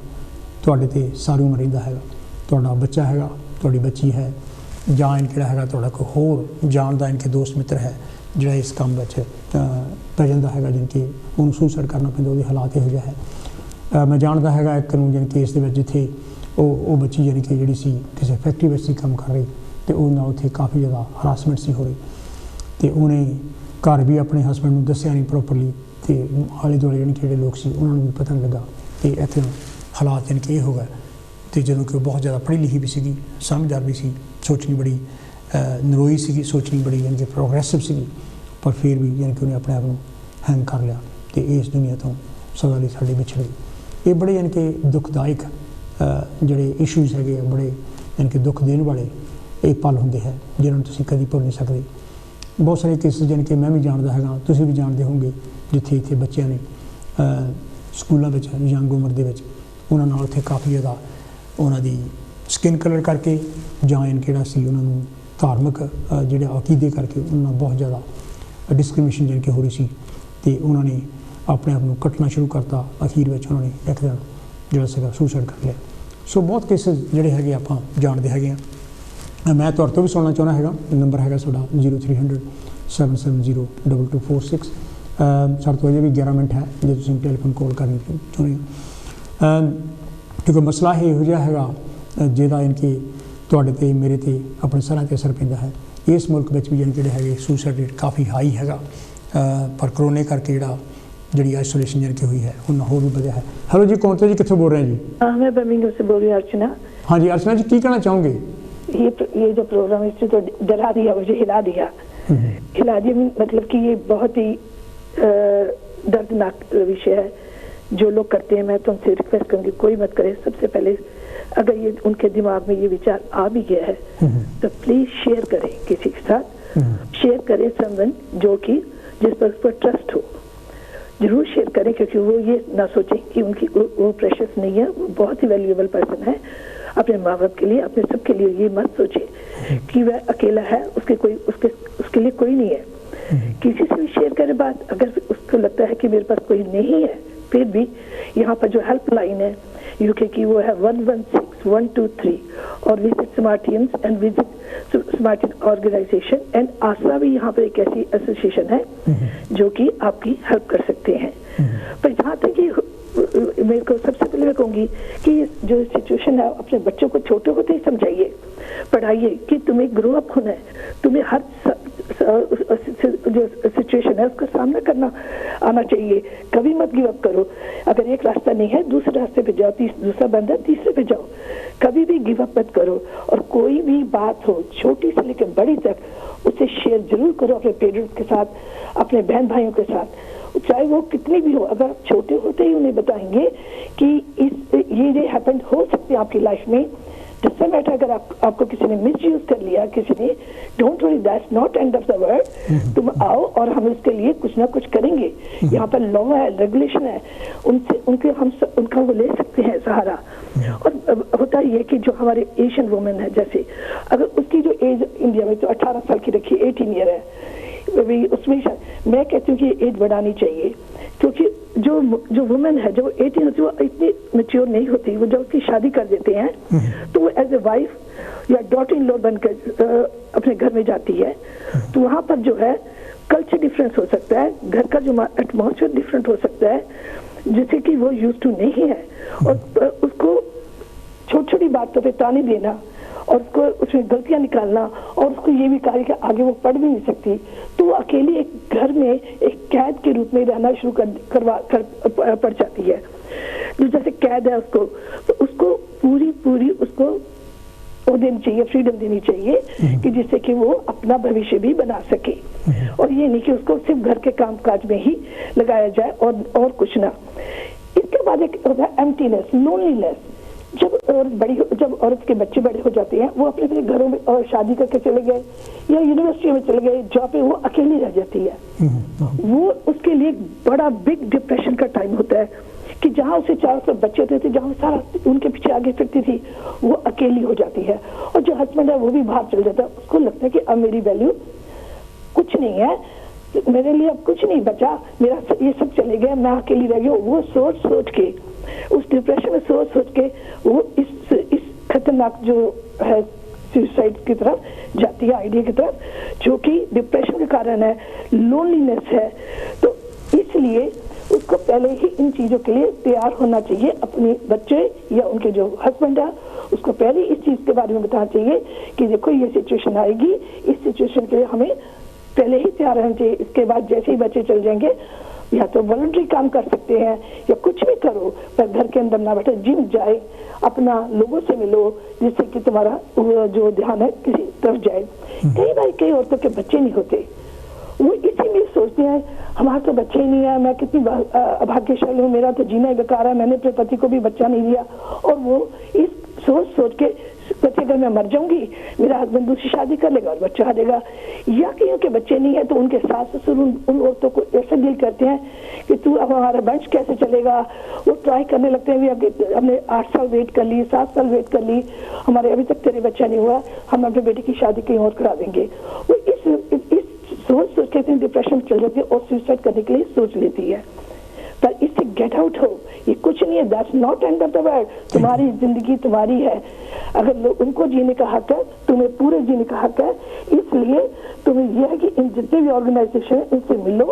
ਤੁਹਾਡੇ 'ਤੇ ਸਾਰੀ ਉਮਰ ਰਹਿੰਦਾ ਹੈਗਾ. ਤੁਹਾਡਾ ਬੱਚਾ ਹੈਗਾ, ਤੁਹਾਡੀ ਬੱਚੀ ਹੈ, ਜਾਂ ਜਿਹੜਾ ਹੈਗਾ ਤੁਹਾਡਾ ਕੋਈ ਹੋਰ ਜਾਣਦਾ ਇਨਕੇ ਦੋਸਤ ਮਿੱਤਰ ਹੈ ਜਿਹੜਾ ਇਸ ਕੰਮ ਵਿੱਚ ਪੈ ਜਾਂਦਾ ਹੈਗਾ, ਜਿਨ ਕਿ ਉਹਨੂੰ ਸੁਸਾਈਡ ਕਰਨਾ ਪੈਂਦਾ, ਉਹਦੇ ਹਾਲਾਤ ਇਹੋ ਜਿਹਾ ਹੈ. ਮੈਂ ਜਾਣਦਾ ਹੈਗਾ ਇੱਕ ਨੂੰ, ਜਾਣੀ ਕਿ ਇਸ ਦੇ ਵਿੱਚ ਜਿੱਥੇ ਉਹ ਬੱਚੀ ਜਾਣੀ ਕਿ ਜਿਹੜੀ ਸੀ ਕਿਸੇ ਫੈਕਟਰੀ ਵਿੱਚ ਸੀ ਕੰਮ ਕਰ ਰਹੀ, ਅਤੇ ਉਹ ਨਾਲ ਉੱਥੇ ਕਾਫੀ ਜ਼ਿਆਦਾ ਹਰਾਸਮੈਂਟ ਸੀ ਹੋ ਰਹੀ, ਅਤੇ ਉਹਨੇ ਘਰ ਵੀ ਆਪਣੇ ਹਸਬੈਂਡ ਨੂੰ ਦੱਸਿਆ ਨਹੀਂ ਪ੍ਰੋਪਰਲੀ, ਅਤੇ ਆਲੇ ਦੁਆਲੇ ਜਾਣੀ ਕਿ ਜਿਹੜੇ ਲੋਕ ਸੀ ਉਹਨਾਂ ਨੂੰ ਵੀ ਪਤਾ ਨਹੀਂ ਲੱਗਾ ਕਿ ਇੱਥੇ ਹਾਲਾਤ ਜਾਣੀ ਕਿ ਇਹ ਹੋ ਗਏ. ਅਤੇ ਜਦੋਂ ਕਿ ਉਹ ਬਹੁਤ ਜ਼ਿਆਦਾ ਪੜ੍ਹੀ ਲਿਖੀ ਵੀ ਸੀਗੀ, ਸਮਝਦਾਰ ਵੀ ਸੀ, ਸੋਚਣੀ ਬੜੀ ਨਰੋਈ ਸੀਗੀ, ਸੋਚਣੀ ਬੜੀ ਯਾਨੀ ਕਿ ਪ੍ਰੋਗਰੈਸਿਵ ਸੀਗੀ, ਪਰ ਫਿਰ ਵੀ ਯਾਨੀ ਕਿ ਉਹਨੇ ਆਪਣੇ ਆਪ ਨੂੰ ਹੈਂਗ ਕਰ ਲਿਆ, ਅਤੇ ਇਸ ਦੁਨੀਆ ਤੋਂ ਸਦਾ ਲਈ ਸਾਡੀ ਵਿਛੜ ਗਈ. ਇਹ ਬੜੇ ਯਾਨੀ ਕਿ ਦੁਖਦਾਇਕ ਜਿਹੜੇ ਇਸ਼ੂਜ਼ ਹੈਗੇ ਆ, ਬੜੇ ਯਾਨੀ ਕਿ ਦੁੱਖ ਦੇਣ ਵਾਲੇ ਇਹ ਪਲ ਹੁੰਦੇ ਹੈ, ਜਿਹਨਾਂ ਨੂੰ ਤੁਸੀਂ ਕਦੀ ਭੁੱਲ ਨਹੀਂ ਸਕਦੇ. ਬਹੁਤ ਸਾਰੇ ਕੇਸਿਸ ਯਾਨੀ ਕਿ ਮੈਂ ਵੀ ਜਾਣਦਾ ਹੈਗਾ, ਤੁਸੀਂ ਵੀ ਜਾਣਦੇ ਹੋਵੋਗੇ, ਜਿੱਥੇ ਇੱਥੇ ਬੱਚਿਆਂ ਨੇ ਸਕੂਲਾਂ ਵਿੱਚ ਯੰਗ ਉਮਰ ਦੇ ਵਿੱਚ ਉਹਨਾਂ ਨਾਲ ਉੱਥੇ ਕਾਫੀ ਜ਼ਿਆਦਾ ਉਹਨਾਂ ਦੀ ਸਕਿਨ ਕਲਰ ਕਰਕੇ, ਜਾਂ ਜਿਹੜਾ ਸੀ ਉਹਨਾਂ ਨੂੰ ਧਾਰਮਿਕ ਜਿਹੜੇ ਅਕੀਦੇ ਕਰਕੇ ਉਹਨਾਂ ਨਾਲ ਬਹੁਤ ਜ਼ਿਆਦਾ ਡਿਸਕ੍ਰਿਮੀਨੇਸ਼ਨ ਜਾਣੀ ਕਿ ਹੋ ਰਹੀ ਸੀ, ਅਤੇ ਉਹਨਾਂ ਨੇ ਆਪਣੇ ਆਪ ਨੂੰ ਕੱਟਣਾ ਸ਼ੁਰੂ ਕਰਤਾ. ਅਖੀਰ ਵਿੱਚ ਉਹਨਾਂ ਨੇ ਇੱਕ ਦਿਨ ਜਿਹੜਾ ਸੀਗਾ ਸੁਸਾਈਡ ਕਰ ਲਿਆ. ਸੋ ਬਹੁਤ ਕੇਸਿਸ ਜਿਹੜੇ ਹੈਗੇ ਆਪਾਂ ਜਾਣਦੇ ਹੈਗੇ ਹਾਂ. ਮੈਂ ਤੁਹਾਡੇ ਤੋਂ ਵੀ ਸੁਣਨਾ ਚਾਹੁੰਦਾ ਹੈਗਾ, ਨੰਬਰ ਹੈਗਾ ਸਾਡਾ 0300 770 2246. ਸਾਡੇ ਤੋਂ ਅਜੇ ਵੀ 11 ਮਿੰਟ ਹੈ ਜੇ ਤੁਸੀਂ ਟੈਲੀਫੋਨ ਕਾਲ ਕਰਨੀ ਚਾਹੁੰਦੇ ਹੋ, ਕਿਉਂਕਿ ਮਸਲਾ ਇਹ ਇਹੋ ਜਿਹਾ ਹੈਗਾ ਜਿਹਦਾ ਯਾਨੀ ਕਿ ਤੁਹਾਡੇ 'ਤੇ ਮੇਰੇ 'ਤੇ ਆਪਣੇ ਸਾਰਿਆਂ 'ਤੇ ਅਸਰ ਪੈਂਦਾ ਹੈ. ਇਸ ਮੁਲਕ ਵਿੱਚ ਵੀ ਯਾਨੀ ਜਿਹੜੇ ਹੈਗੇ ਸੁਸਾਈਡ ਰੇਟ ਕਾਫੀ ਹਾਈ ਹੈਗਾ, ਪਰ ਕਰੋਨੇ ਕਰਕੇ ਜਿਹੜਾ जी आइसोलेशन जिनकी हुई है उन्हें होर भी बढ़िया है। हेलो जी, कौन थे जी, कितों बोल रहे हैं जी? मैं बर्मिंघम से बोल रही हूँ, अर्चना। हाँ जी अर्चना जी, की कहना चाहोगे? ये जो प्रोग्राम इसने तो डरा दिया, मुझे हिला दिया। हिला दिया मतलब कि ये बहुत ही दर्दनाक विषय है जो लोग करते हैं। मैं तो उनसे रिक्वेस्ट करूंगी कोई मत करे। सबसे पहले अगर ये उनके दिमाग में ये विचार आ भी गया है तो प्लीज शेयर करें किसी के साथ, शेयर करें समवन जो कि जिस पर उस पर ट्रस्ट हो, जरूर शेयर करें, क्योंकि वो ये ना सोचें कि उनकी वो प्रेशियस नहीं है, वो बहुत ही वैल्यूएबल पर्सन है अपने माँ बाप के लिए, अपने सबके लिए। ये मत सोचे कि वह अकेला है, उसके लिए कोई नहीं है। किसी से भी शेयर करें बात। अगर उसको लगता है कि मेरे पास कोई नहीं है, फिर भी यहाँ पर जो हेल्पलाइन है यूके की वो है 116123, और visit Samaritans and visit Samaritans organisation and Asha भी यहाँ पर एक ऐसी एसोसिएशन है जो कि आपकी हेल्प कर सकते हैं। पर जहाँ तक कि मेरे को सबसे पहले मैं कहूँगी कि जो सिचुएशन है अपने बच्चों को छोटे होते ही समझाइए, पढ़ाइए कि तुम्हें ग्रो अप होना है, तुम्हें हर जो सिचुएशन है उसका सामना करना आना चाहिए। कभी मत गिव अप करो। अगर एक रास्ता नहीं है दूसरे रास्ते पे जाओ, दूसरा बंद है तीसरे पे जाओ। कभी भी गिव अप मत करो, और कोई भी बात हो छोटी से लेकर बड़ी तक उसे शेयर जरूर करो अपने पेरेंट्स के साथ, अपने बहन भाइयों के साथ, चाहे वो कितनी भी हो। अगर आप छोटे होते ही उन्हें बताएंगे कि ये हैपेंड हो सकते हैं आपकी लाइफ में, डजंट मैटर अगर आपको किसी ने मिसयूज कर लिया, किसी ने, don't worry, that's not end of the world. तुम आओ और हम इसके लिए कुछ ना कुछ करेंगे। यहाँ पर लॉ है, रेगुलेशन है, उनका वो ले सकते हैं सहारा। और होता ये कि जो हमारे एशियन वुमेन है, जैसे अगर उसकी जो एज इंडिया में तो 18 साल की रखी, 18 ईयर है, उसमें मैं कहती हूँ कि एज बढ़ानी चाहिए, क्योंकि जो वुमेन है जो 18 होती है वो इतनी मैच्योर नहीं होती। वो जब उसकी शादी कर देते हैं तो वो एज ए वाइफ या डॉटर इन लॉ बनकर अपने घर में जाती है, तो वहाँ पर जो है कल्चर डिफरेंस हो सकता है, घर का जो एटमॉस्फेयर डिफरेंट हो सकता है जिससे कि वो यूज टू नहीं है, और उसको छोटी छोटी बातों पे ताने देना और उसको उसमें गलतियां निकालना, और उसको ये भी कहा कि आगे वो पढ़ भी नहीं सकती, तो वो अकेली एक घर में एक कैद के रूप में रहना शुरू पड़ जाती है। जो जैसे कैद है उसको, तो उसको पूरी उसको वो देनी चाहिए, फ्रीडम देनी चाहिए कि जिससे कि वो अपना भविष्य भी बना सके, और ये नहीं कि उसको सिर्फ घर के काम काज में ही लगाया जाए और कुछ ना। इसके बाद एक होता है एम्प्टीनेस, लोनलीनेस। जब औरत के बच्चे बड़े हो जाते हैं, वो अपने अपने घरों में और शादी करके चले गए या यूनिवर्सिटी में चले गए, जॉब पे वो अकेली रह जाती है। वो उसके लिए बड़ा बिग डिप्रेशन का टाइम होता है कि जहाँ उसे 400 बच्चे होते थे, जहाँ सारा उनके पीछे आगे फिरती थी, वो अकेली हो जाती है। और जो हस्बैंड है वो भी बाहर चल जाता है, उसको लगता है कि अब मेरी वैल्यू कुछ नहीं है, मेरे लिए अब कुछ नहीं बचा, मेरा ये सब चले गए, मैं अकेली रह गई। वो सोच के, उस डिप्रेशन में सोच के वो इस खतरनाक जो है सुसाइड की तरफ जाती है, आइडिया की तरफ, जो कि डिप्रेशन के कारण है, लोनलीनेस है। तो इसलिए उसको पहले ही इन चीजों के लिए तैयार होना चाहिए। अपने बच्चे या उनके जो हस्बैंड है उसको पहले इस चीज के बारे में बताना चाहिए कि देखो ये सिचुएशन आएगी, इस सिचुएशन के लिए हमें पहले ही तैयार रहना चाहिए। इसके बाद जैसे ही बच्चे चल जाएंगे, या तो वॉलंटरी काम कर सकते हैं या कुछ भी करो, पर घर के अंदर ना बैठे, जिम जाए, अपना लोगों से मिलो, जिससे कि तुम्हारा जो ध्यान है किसी तरफ जाए। कई औरतों के बच्चे नहीं होते, वो इसी में सोचते हैं हमारा तो बच्चे ही नहीं है, मैं कितनी अभाग्यशाली हूँ, मेरा तो जीना ही बेकार है, मैंने अपने पति को भी बच्चा नहीं दिया। और वो इस सोच के बच्चे अगर मैं मर जाऊंगी, मेरा हस्बैंड दूसरी शादी कर लेगा और बच्चा आ जाएगा। या कहीं के बच्चे नहीं है तो उनके सास ससुर उन औरतों को ऐसे डील करते हैं कि तू अब हमारा वंश कैसे चलेगा। वो ट्राई करने लगते हैं, हमने 8 साल वेट कर ली, 7 साल वेट कर ली, हमारे अभी तक तेरे बच्चा नहीं हुआ, हम अपने बेटे की शादी कहीं और करा देंगे। वो इस सोच के डिप्रेशन चल जाती है और सुसाइड करने के लिए सोच लेती है। पर इससे गेट आउट हो, ये कुछ नहीं है, that's not end of the world. तुम्हारी जिंदगी तुम्हारी है, अगर उनको जीने का हक है, तुम्हें पूरे जीने का हक है। इसलिए तुम्हें यह है कि इन जितने भी ऑर्गेनाइजेशन है इनसे मिलो,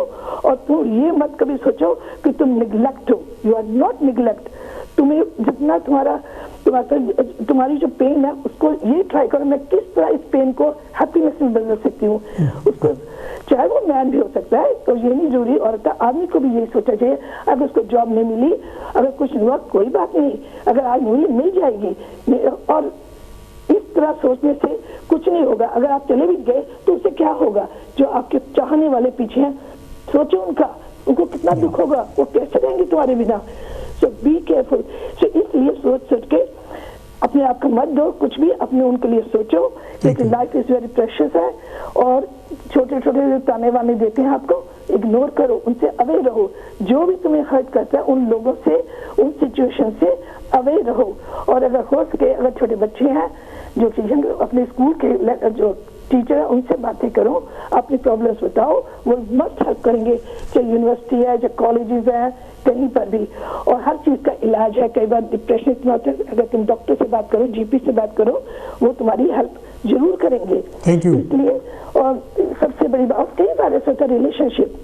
और तुम ये मत कभी सोचो कि तुम निग्लेक्ट हो, यू आर नॉट निग्लेक्ट। तुम्हें जितना तुम्हारी जो पेन है उसको ये ट्राई करो, मैं किस तरह इस पेन को हैप्पीनेस में बदल सकती हूँ, उसको चाहे वो मैन भी हो सकता है, तो ये नहीं जरूरी औरत, आदमी को भी यही सोचना चाहिए, अगर उसको जॉब नहीं मिली, अगर कुछ नहीं हुआ, कोई बात नहीं, अगर आज मिल जाएगी। और इस तरह सोचने से कुछ नहीं होगा। अगर आप चले भी गए तो उससे क्या होगा? जो आपके चाहने वाले पीछे हैं, सोचो उनको कितना दुख होगा, वो कैसे रहेंगे तुम्हारे बिना। सो बी केयरफुल। सो इसलिए सोच के अपने आप को मत दो, कुछ भी अपने उनके लिए सोचो, लेकिन लाइफ इज वेरी प्रेशियस है। और छोटे छोटे ताने वाने देते हैं आपको, इग्नोर करो, उनसे अवे रहो। जो भी तुम्हें हर्ट करता है उन लोगों से, उन सिचुएशन से अवे रहो। और अगर हो सके, अगर छोटे बच्चे हैं जो कि अपने स्कूल के जो टीचर है उनसे बातें करो, अपनी प्रॉब्लम्स बताओ, वो मस्त हेल्प करेंगे। चाहे यूनिवर्सिटी है, चाहे कॉलेजेस है, कहीं पर भी। और हर चीज का इलाज है। कई बार डिप्रेशन इतना होता है, अगर तुम डॉक्टर से बात करो, जीपी से बात करो, वो तुम्हारी हेल्प जरूर करेंगे। Thank you. इसलिए और सबसे बड़ी बात, कई बार ऐसा होता है रिलेशनशिप,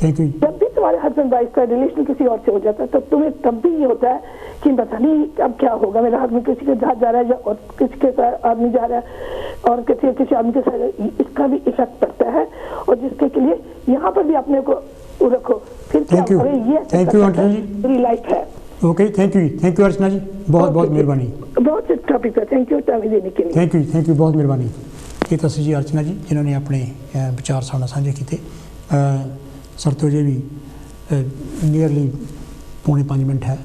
जब भी तुम्हारे हस्बैंड वाइफ का रिलेशन किसी और से हो जाता है, तो तुम्हें तब भी ये होता है कि पता नहीं अब क्या होगा, मेरा हस्बैंड किसी के साथ जा रहा है और किसी के साथ आदमी जा रहा है और किसी आदमी के साथ, इसका भी इफेक्ट पड़ता है। और जिसके लिए यहाँ पर भी अपने को रखो, फिर क्या ये थैंक यू आंटी जी, मेरी लाइफ है। ओके, थैंक यू अर्चना जी, बहुत बहुत मेहरबानी। बहुत अच्छा टॉपिक है, थैंक यू टाइम देने के लिए। थैंक यू बहुत मेहरबानी। ये तो जी अर्चना जी जिन्होंने अपने विचार साढ़े साझे किए। सर तो जे भी ਨੀਅਰਲੀ पौने 5 मिनट है,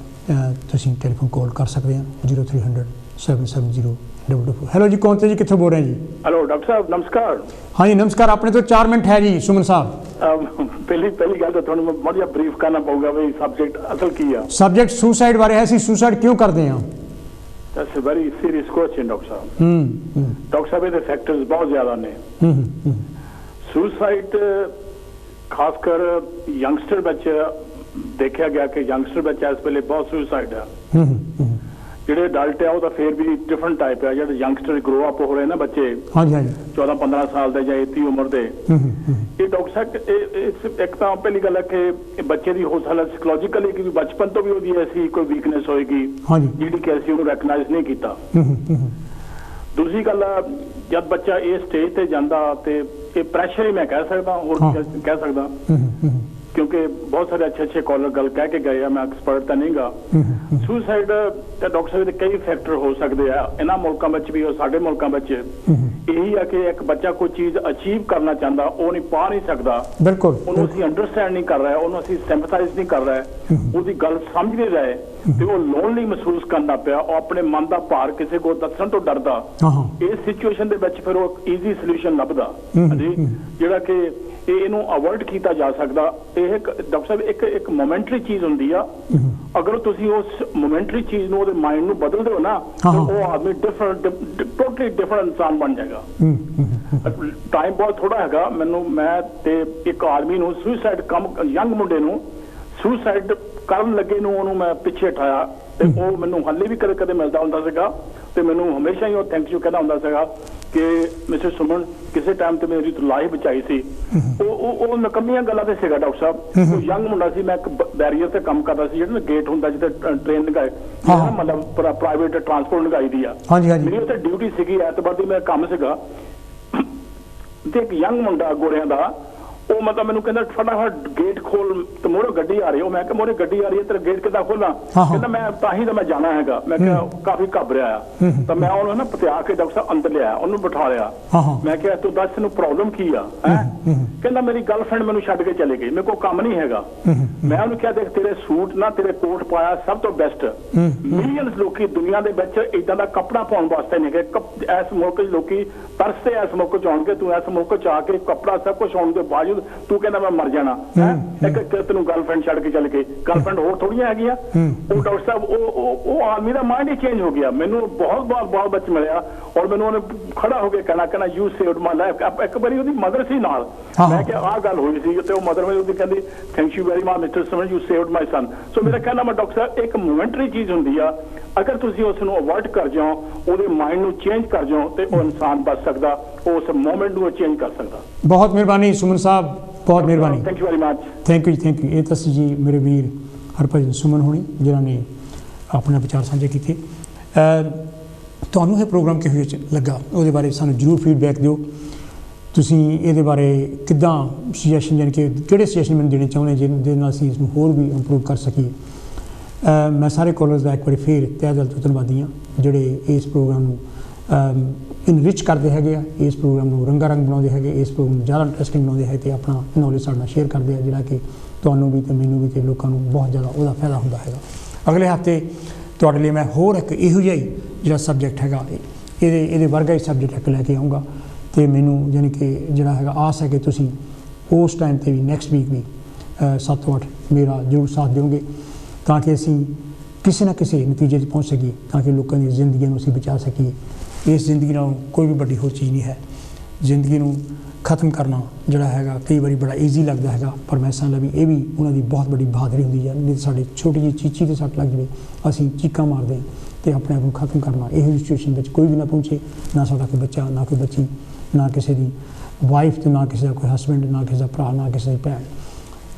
तुम टैलीफोन कॉल कर सकते हैं 0300 770 222। हेलो जी, कौन से जी, कितों बोल रहे हैं जी? हेलो डॉक्टर साहब, नमस्कार। हाँ जी नमस्कार, अपने तो 4 मिनट है जी सुमन साहब। पहली गल तो थोड़ा बढ़िया ब्रीफ करना पड़ेगा भाई, सब्जेक्ट असल की है? सब्जेक्ट सुसाइड बारे है। सुसाइड क्यों करते हैं? That's a very serious question doctor साहब। डॉक्टर साहब ये फैक्टर्स बहुत ज्यादा ने। सुसाइड खासकर यंगस्टर बच्चे देखा गया कि यंगस्टर बच्चा इस वेले बहुत सुसाइड है। ਜਿਹੜੇ ਅਡਲਟ ਆ ਉਹ ਤਾਂ ਫਿਰ ਵੀ ਡਿਫਰੈਂਟ ਟਾਈਪ ਆ। ਜਿਹੜੇ ਯੰਗਸਟਰ ਗਰੋ ਅਪ ਹੋ ਰਹੇ ਨਾ ਬੱਚੇ, 14-15 ਸਾਲ ਦੇ ਜਾਂ 30 ਉਮਰ ਦੇ, ਇਹ ਡਾਕਟਰ ਸਾਹਿਬ ਇੱਕ ਤਾਂ ਪਹਿਲੀ ਗੱਲ ਹੈ ਕਿ ਬੱਚੇ ਦੀ ਹੋ ਸਕਦਾ ਸਾਈਕੋਲੋਜੀਕਲੀ ਕਿ ਬਚਪਨ ਤੋਂ ਵੀ ਉਹਦੀ ਐਸੀ ਕੋਈ ਵੀਕਨੈਸ ਹੋਏਗੀ ਜਿਹੜੀ ਕਿ ਅਸੀਂ ਉਹਨੂੰ ਰੈਕਗਨਾਈਜ਼ ਨਹੀਂ ਕੀਤਾ। ਦੂਸਰੀ ਗੱਲ ਆ, ਜਦ ਬੱਚਾ ਇਹ ਸਟੇਜ ਤੇ ਜਾਂਦਾ ਤੇ ਇਹ ਪ੍ਰੈਸ਼ਰ ਹੀ ਮੈਂ ਕਹਿ ਸਕਦਾ, ਹੋਰ ਕਹਿ ਸਕਦਾ, क्योंकि बहुत सारे अच्छे कॉलर गल कह के गए, मैं एक्सपर्ट तो नहीं गा। सुसाइड डॉक्टर साहब कई फैक्टर हो सकते हैं, इन्होंने मुल्कों में भी और साडे मुल्कों में यही है कि एक बच्चा कोई चीज अचीव करना चाहता, वो नहीं पा नहीं सकता, बिल्कुल उन्होंने अंडरस्टैंड नहीं कर रहा है, उन्होंने सिंपैथाइज नहीं कर रहा है, उसकी गल समझ नहीं रहे, तो वो लोनली महसूस करना पिया, और अपने मन का भार किसी को दसन तो डरदा। इस सिचुएशन के फिर वो ईजी सोल्यूशन लभदा जी, जिहड़ा कि ਇਹਨੂੰ ਅਵੋਇਡ ਕੀਤਾ ਜਾ ਸਕਦਾ। ਇਹ ਡਾਕਟਰ ਸਾਹਿਬ ਇੱਕ ਮੋਮੈਂਟਰੀ ਚੀਜ਼ ਹੁੰਦੀ ਆ, ਅਗਰ ਤੁਸੀਂ ਉਸ ਮੋਮੈਂਟਰੀ ਚੀਜ਼ ਨੂੰ ਉਹਦੇ ਮਾਈਂਡ ਨੂੰ ਬਦਲ ਦਿਓ ਨਾ, ਤਾਂ ਉਹ ਆਦਮੀ ਟੋਟਲੀ ਡਿਫਰੈਂਟ ਇਨਸਾਨ ਬਣ ਜਾਏਗਾ। ਟਾਈਮ ਬਹੁਤ ਥੋੜਾ ਹੈਗਾ ਮੈਨੂੰ, ਮੈਂ ਤੇ ਇੱਕ ਆਦਮੀ ਨੂੰ ਸੁਸਾਈਡ ਯੰਗ ਮੁੰਡੇ ਨੂੰ ਸੁਸਾਈਡ ਕਰਨ ਲੱਗੇ ਨੂੰ ਉਹਨੂੰ ਮੈਂ ਪਿੱਛੇ ਉਠਾਇਆ, ਤੇ ਉਹ ਮੈਨੂੰ ਹਾਲੇ ਵੀ ਕਦੇ ਕਦੇ ਮਿਲਦਾ ਹੁੰਦਾ ਸੀਗਾ, ਤੇ ਮੈਨੂੰ ਹਮੇਸ਼ਾ ਹੀ ਉਹ ਥੈਂਕ ਯੂ ਕਹਿੰਦਾ ਹੁੰਦਾ ਸੀਗਾ ਕਿ ਮਿਸਟਰ ਸੁਮਨ ਕਿਸੇ ਟਾਈਮ ਤੇ ਮੇਰੀ ਲਾਈਫ ਬਚਾਈ ਸੀ। ਉਹ ਨਕਮੀਆਂ ਗੱਲਾਂ ਤੇ ਸੀਗਾ ਡਾਕਟਰ ਸਾਹਿਬ। ਉਹ ਯੰਗ ਮੁੰਡਾ ਸੀ, ਮੈਂ ਇੱਕ ਬੈਰੀਅਰ ਤੇ ਕੰਮ ਕਰਦਾ ਸੀ, ਜਿਹੜਾ ਗੇਟ ਹੁੰਦਾ ਜਿੱਥੇ ਟ੍ਰੇਨ ਲਗਾਏ, ਮਤਲਬ ਪ੍ਰਾਈਵੇਟ ਟਰਾਂਸਪੋਰਟ ਲਗਾਈ ਦੀ ਆ, ਮੇਰੀ ਉੱਥੇ ਡਿਊਟੀ ਸੀਗੀ, ਐਤਵਾਰ ਦੀ ਮੇਰਾ ਕੰਮ ਸੀਗਾ। ਤੇ ਇੱਕ ਯੰਗ ਮੁੰਡਾ ਗੋਰਿਆਂ ਦਾ, ਉਹ ਮਤਲਬ ਮੈਨੂੰ ਕਹਿੰਦਾ ਫਟਾਫਟ ਗੇਟ ਖੋਲ, ਤੇ ਮੋਰੇ ਗੱਡੀ ਆ ਰਹੀ। ਉਹ ਮੈਂ ਕਿਹਾ ਮੋਰੇ ਗੱਡੀ ਆ ਰਹੀ ਹੈ, ਤੇਰਾ ਗੇਟ ਕਿੱਦਾਂ ਖੋਲਾਂ? ਕਹਿੰਦਾ ਮੈਂ ਤਾਂ ਹੀ ਤਾਂ ਮੈਂ ਜਾਣਾ ਹੈਗਾ। ਮੈਂ ਕਿਹਾ ਕਾਫੀ ਘਬਰਿਆ ਆ, ਤਾਂ ਮੈਂ ਉਹਨੂੰ ਨਾ ਪਤਿਆ ਕੇ ਡਾਕਟਰ ਸਾਹਿਬ ਅੰਦਰ ਲਿਆਇਆ, ਉਹਨੂੰ ਬਿਠਾ ਲਿਆ। ਮੈਂ ਕਿਹਾ ਤੂੰ ਦੱਸ ਤੈਨੂੰ ਪ੍ਰੋਬਲਮ ਕੀ ਆ? ਕਹਿੰਦਾ ਮੇਰੀ ਗਰਲਫ੍ਰੈਂਡ ਮੈਨੂੰ ਛੱਡ ਕੇ ਚਲੇ ਗਈ, ਮੇਰੇ ਕੋਲ ਕੰਮ ਨਹੀਂ ਹੈਗਾ। ਮੈਂ ਉਹਨੂੰ ਕਿਹਾ ਦੇਖ ਤੇਰੇ ਸੂਟ ਨਾ, ਤੇਰੇ ਕੋਟ ਪਾਇਆ ਸਭ ਤੋਂ ਬੈਸਟ, ਮਿਲੀਅਨਸ ਲੋਕੀ ਦੁਨੀਆ ਦੇ ਵਿੱਚ ਇਦਾਂ ਦਾ ਕੱਪੜਾ ਪਾਉਣ ਵਾਸਤੇ ਨਹੀਂ ਗਏ। ਇਸ ਮੁਲਕ 'ਚ ਲੋਕੀ ਤਰਸਦੇ ਇਸ ਮੁਲਕ 'ਚ ਆਉਣਗੇ, ਤੂੰ ਇਸ ਮੁਲਕ 'ਚ ਆ ਕੇ ਕੱਪੜਾ ਸਭ ਕੁਛ ਹੋਣ ਦੇ ਬਾਵਜੂਦ ਤੂੰ ਕਹਿੰਦਾ ਮੈਂ ਮਰ ਜਾਣਾ ਹੈ। ਇੱਕ ਤੈਨੂੰ ਗਰਲਫ੍ਰੈਂਡ ਛੱਡ ਕੇ ਚੱਲ ਗਈ, ਗਰਲਫ੍ਰੈਂਡ ਹੋਰ ਥੋੜੀਆਂ ਹੈਗੀਆਂ। ਉਹ ਡਾਕਟਰ ਸਾਹਿਬ ਉਹ ਆਦਮੀ ਦਾ ਮਾਈਂਡ ਹੀ ਚੇਂਜ ਹੋ ਗਿਆ। ਮੈਨੂੰ ਬਹੁਤ ਬੱਚ ਮਿਲਿਆ, ਔਰ ਮੈਨੂੰ ਉਹਨੇ ਖੜਾ ਹੋ ਕੇ ਕਹਿਣਾ ਯੂ ਸੇਵਡ ਮਾਈ ਲਾਈਫ। ਇੱਕ ਵਾਰੀ ਉਹਦੀ ਮਦਰ ਸੀ ਨਾਲ, ਮੈਂ ਕਿਹਾ ਆਹ ਗੱਲ ਹੋਈ ਸੀ, ਤੇ ਉਹ ਮਦਰ ਮੈਨੂੰ ਉਹਦੀ ਕਹਿੰਦੀ thank you very much mister Saman, you saved my son. So ਮੇਰਾ ਕਹਿਣਾ ਮੈਂ ਡਾਕਟਰ ਸਾਹਿਬ ਇੱਕ ਮੋਮੈਂਟਰੀ ਚੀਜ਼ ਹੁੰਦੀ ਆ, ਅਗਰ ਤੁਸੀਂ ਉਸ ਨੂੰ ਅਵੋਇਡ ਕਰ ਜਾਓ, ਉਹਦੇ ਮਾਈਂਡ ਨੂੰ ਚੇਂਜ ਕਰ ਜਾਓ, ਤੇ ਉਹ ਇਨਸਾਨ ਬਚ ਸਕਦਾ, ਉਸ ਮੋਮੈਂਟ ਨੂੰ ਚੇਂਜ ਕਰ ਸਕਦਾ। ਬਹੁਤ ਮਿਹਰਬਾਨੀ ਸੁਮਨ ਸਾਹਿਬ, बहुत मेहरबानी, thank you very much. Thank you. ये तो जी मेरे वीर हरभजन सुमन होनी जिन्होंने अपने विचार साझे किए। ਤੁਹਾਨੂੰ ਇਹ ਪ੍ਰੋਗਰਾਮ ਕਿਹੋ ਜਿਹਾ ਲੱਗਾ ਉਹਦੇ ਬਾਰੇ ਸਾਨੂੰ ਜ਼ਰੂਰ ਫੀਡਬੈਕ ਦਿਓ। ਤੁਸੀਂ ਇਹਦੇ ਬਾਰੇ ਕਿੱਦਾਂ ਸੁਜੈਸ਼ਨ ਯਾਨੀ ਕਿ ਕਿਹੜੇ ਸੁਜੈਸ਼ਨ ਮੈਨੂੰ ਦੇਣੇ ਚਾਹੁੰਦੇ ਜਿਹਦੇ ਨਾਲ ਅਸੀਂ ਇਸ ਨੂੰ ਹੋਰ ਵੀ ਇੰਪਰੂਵ ਕਰ ਸਕੀਏ। ਮੈਂ ਸਾਰੇ ਕਾਲਰਸ ਦਾ ਇੱਕ ਵਾਰੀ ਫੇਰ ਤਹਿ ਦਿਲ ਤੋਂ ਧੰਨਵਾਦੀ ਹਾਂ ਜਿਹੜੇ ਇਸ ਪ੍ਰੋਗਰਾਮ ਨੂੰ ਇਨਰਿਚ ਕਰਦੇ ਹੈਗੇ ਆ, ਇਸ ਪ੍ਰੋਗਰਾਮ ਨੂੰ ਰੰਗਾ ਰੰਗ ਬਣਾਉਂਦੇ ਹੈਗੇ, ਇਸ ਪ੍ਰੋਗਰਾਮ ਨੂੰ ਜ਼ਿਆਦਾ ਇੰਟਰਸਟਿੰਗ ਬਣਾਉਂਦੇ ਹੈ ਅਤੇ ਆਪਣਾ ਨੌਲੇਜ ਸਾਡੇ ਨਾਲ ਸ਼ੇਅਰ ਕਰਦੇ ਆ, ਜਿਹੜਾ ਕਿ ਤੁਹਾਨੂੰ ਵੀ ਅਤੇ ਮੈਨੂੰ ਵੀ ਅਤੇ ਲੋਕਾਂ ਨੂੰ ਬਹੁਤ ਜ਼ਿਆਦਾ ਉਹਦਾ ਫਾਇਦਾ ਹੁੰਦਾ ਹੈਗਾ। ਅਗਲੇ ਹਫ਼ਤੇ ਤੁਹਾਡੇ ਲਈ ਮੈਂ ਹੋਰ ਇੱਕ ਇਹੋ ਜਿਹਾ ਹੀ ਜਿਹੜਾ ਸਬਜੈਕਟ ਹੈਗਾ ਇਹਦੇ ਵਰਗਾ ਹੀ ਸਬਜੈਕਟ ਇੱਕ ਲੈ ਕੇ ਆਊਂਗਾ ਅਤੇ ਮੈਨੂੰ ਯਾਨੀ ਕਿ ਜਿਹੜਾ ਹੈਗਾ ਆਸ ਹੈ ਕਿ ਤੁਸੀਂ ਉਸ ਟਾਈਮ 'ਤੇ ਵੀ ਨੈਕਸਟ ਵੀਕ ਵੀ 7 ਤੋਂ 8 ਮੇਰਾ ਜ਼ਰੂਰ ਸਾਥ ਦਿਓਗੇ ਤਾਂ ਕਿ ਅਸੀਂ ਕਿਸੇ ਨਾ ਕਿਸੇ ਨਤੀਜੇ 'ਤੇ ਪਹੁੰਚ ਸਕੀਏ, ਤਾਂ ਕਿ ਲੋਕਾਂ ਦੀਆਂ ਜ਼ਿੰਦਗੀਆਂ ਨੂੰ ਅਸੀਂ ਬਚਾ ਸਕੀਏ। ਇਸ ਜ਼ਿੰਦਗੀ ਨਾਲੋਂ ਕੋਈ ਵੀ ਵੱਡੀ ਹੋਰ ਚੀਜ਼ ਨਹੀਂ ਹੈ। ਜ਼ਿੰਦਗੀ ਨੂੰ ਖਤਮ ਕਰਨਾ ਜਿਹੜਾ ਹੈਗਾ ਕਈ ਵਾਰੀ ਬੜਾ ਈਜ਼ੀ ਲੱਗਦਾ ਹੈਗਾ, ਪਰ ਮੈਂ ਸਮਝਦਾ ਵੀ ਇਹ ਵੀ ਉਹਨਾਂ ਦੀ ਬਹੁਤ ਵੱਡੀ ਬਹਾਦਰੀ ਹੁੰਦੀ ਹੈ। ਨਹੀਂ ਸਾਡੇ ਛੋਟੀ ਜਿਹੀ ਚੀਚੀ 'ਤੇ ਸੱਟ ਲੱਗ ਜਾਵੇ ਅਸੀਂ ਚੀਕਾਂ ਮਾਰਦੇ ਅਤੇ ਆਪਣੇ ਆਪ ਨੂੰ ਖਤਮ ਕਰਨਾ। ਇਹੋ ਜਿਹੀ ਸਿਚੁਏਸ਼ਨ ਵਿੱਚ ਕੋਈ ਵੀ ਨਾ ਪਹੁੰਚੇ, ਨਾ ਸਾਡਾ ਕੋਈ ਬੱਚਾ, ਨਾ ਕੋਈ ਬੱਚੀ, ਨਾ ਕਿਸੇ ਦੀ ਵਾਈਫ ਅਤੇ ਨਾ ਕਿਸੇ ਦਾ ਕੋਈ ਹਸਬੈਂਡ, ਨਾ ਕਿਸੇ ਦਾ ਭਰਾ, ਨਾ ਕਿਸੇ ਦੀ ਭੈਣ।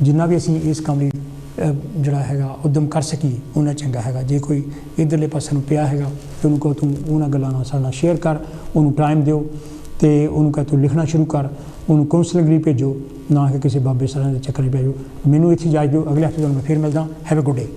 ਜਿੰਨਾ ਵੀ ਅਸੀਂ ਇਸ ਕੰਮ ਲਈ ਜਿਹੜਾ ਹੈਗਾ ਉਦਮ ਕਰ ਸਕੀਏ ਉਹਨਾਂ ਚੰਗਾ ਹੈਗਾ। ਜੇ ਕੋਈ ਇੱਧਰਲੇ ਪਾਸੇ ਨੂੰ ਪਿਆ ਹੈਗਾ ਤਾਂ ਉਹਨੂੰ ਕਹੋ ਤੂੰ ਉਹਨਾਂ ਗੱਲਾਂ ਨਾਲ ਸਾਡੇ ਨਾਲ ਸ਼ੇਅਰ ਕਰ, ਉਹਨੂੰ ਟਾਈਮ ਦਿਓ ਅਤੇ ਉਹਨੂੰ ਕਹਿ ਤੂੰ ਲਿਖਣਾ ਸ਼ੁਰੂ ਕਰ, ਉਹਨੂੰ ਕਾਉਂਸਲਿੰਗ ਲਈ ਭੇਜੋ, ਨਾ ਕਿ ਕਿਸੇ ਬਾਬੇ ਸਰਾਂ ਦੇ ਚੱਕਰ 'ਚ ਪੈ ਜਾਓ। ਮੈਨੂੰ ਇੱਥੇ ਇਜਾਜ਼ਤ ਦਿਓ, ਅਗਲੇ ਹਫ਼ਤੇ ਤੁਹਾਨੂੰ ਮੈਂ ਫਿਰ ਮਿਲਦਾ। Have a good day.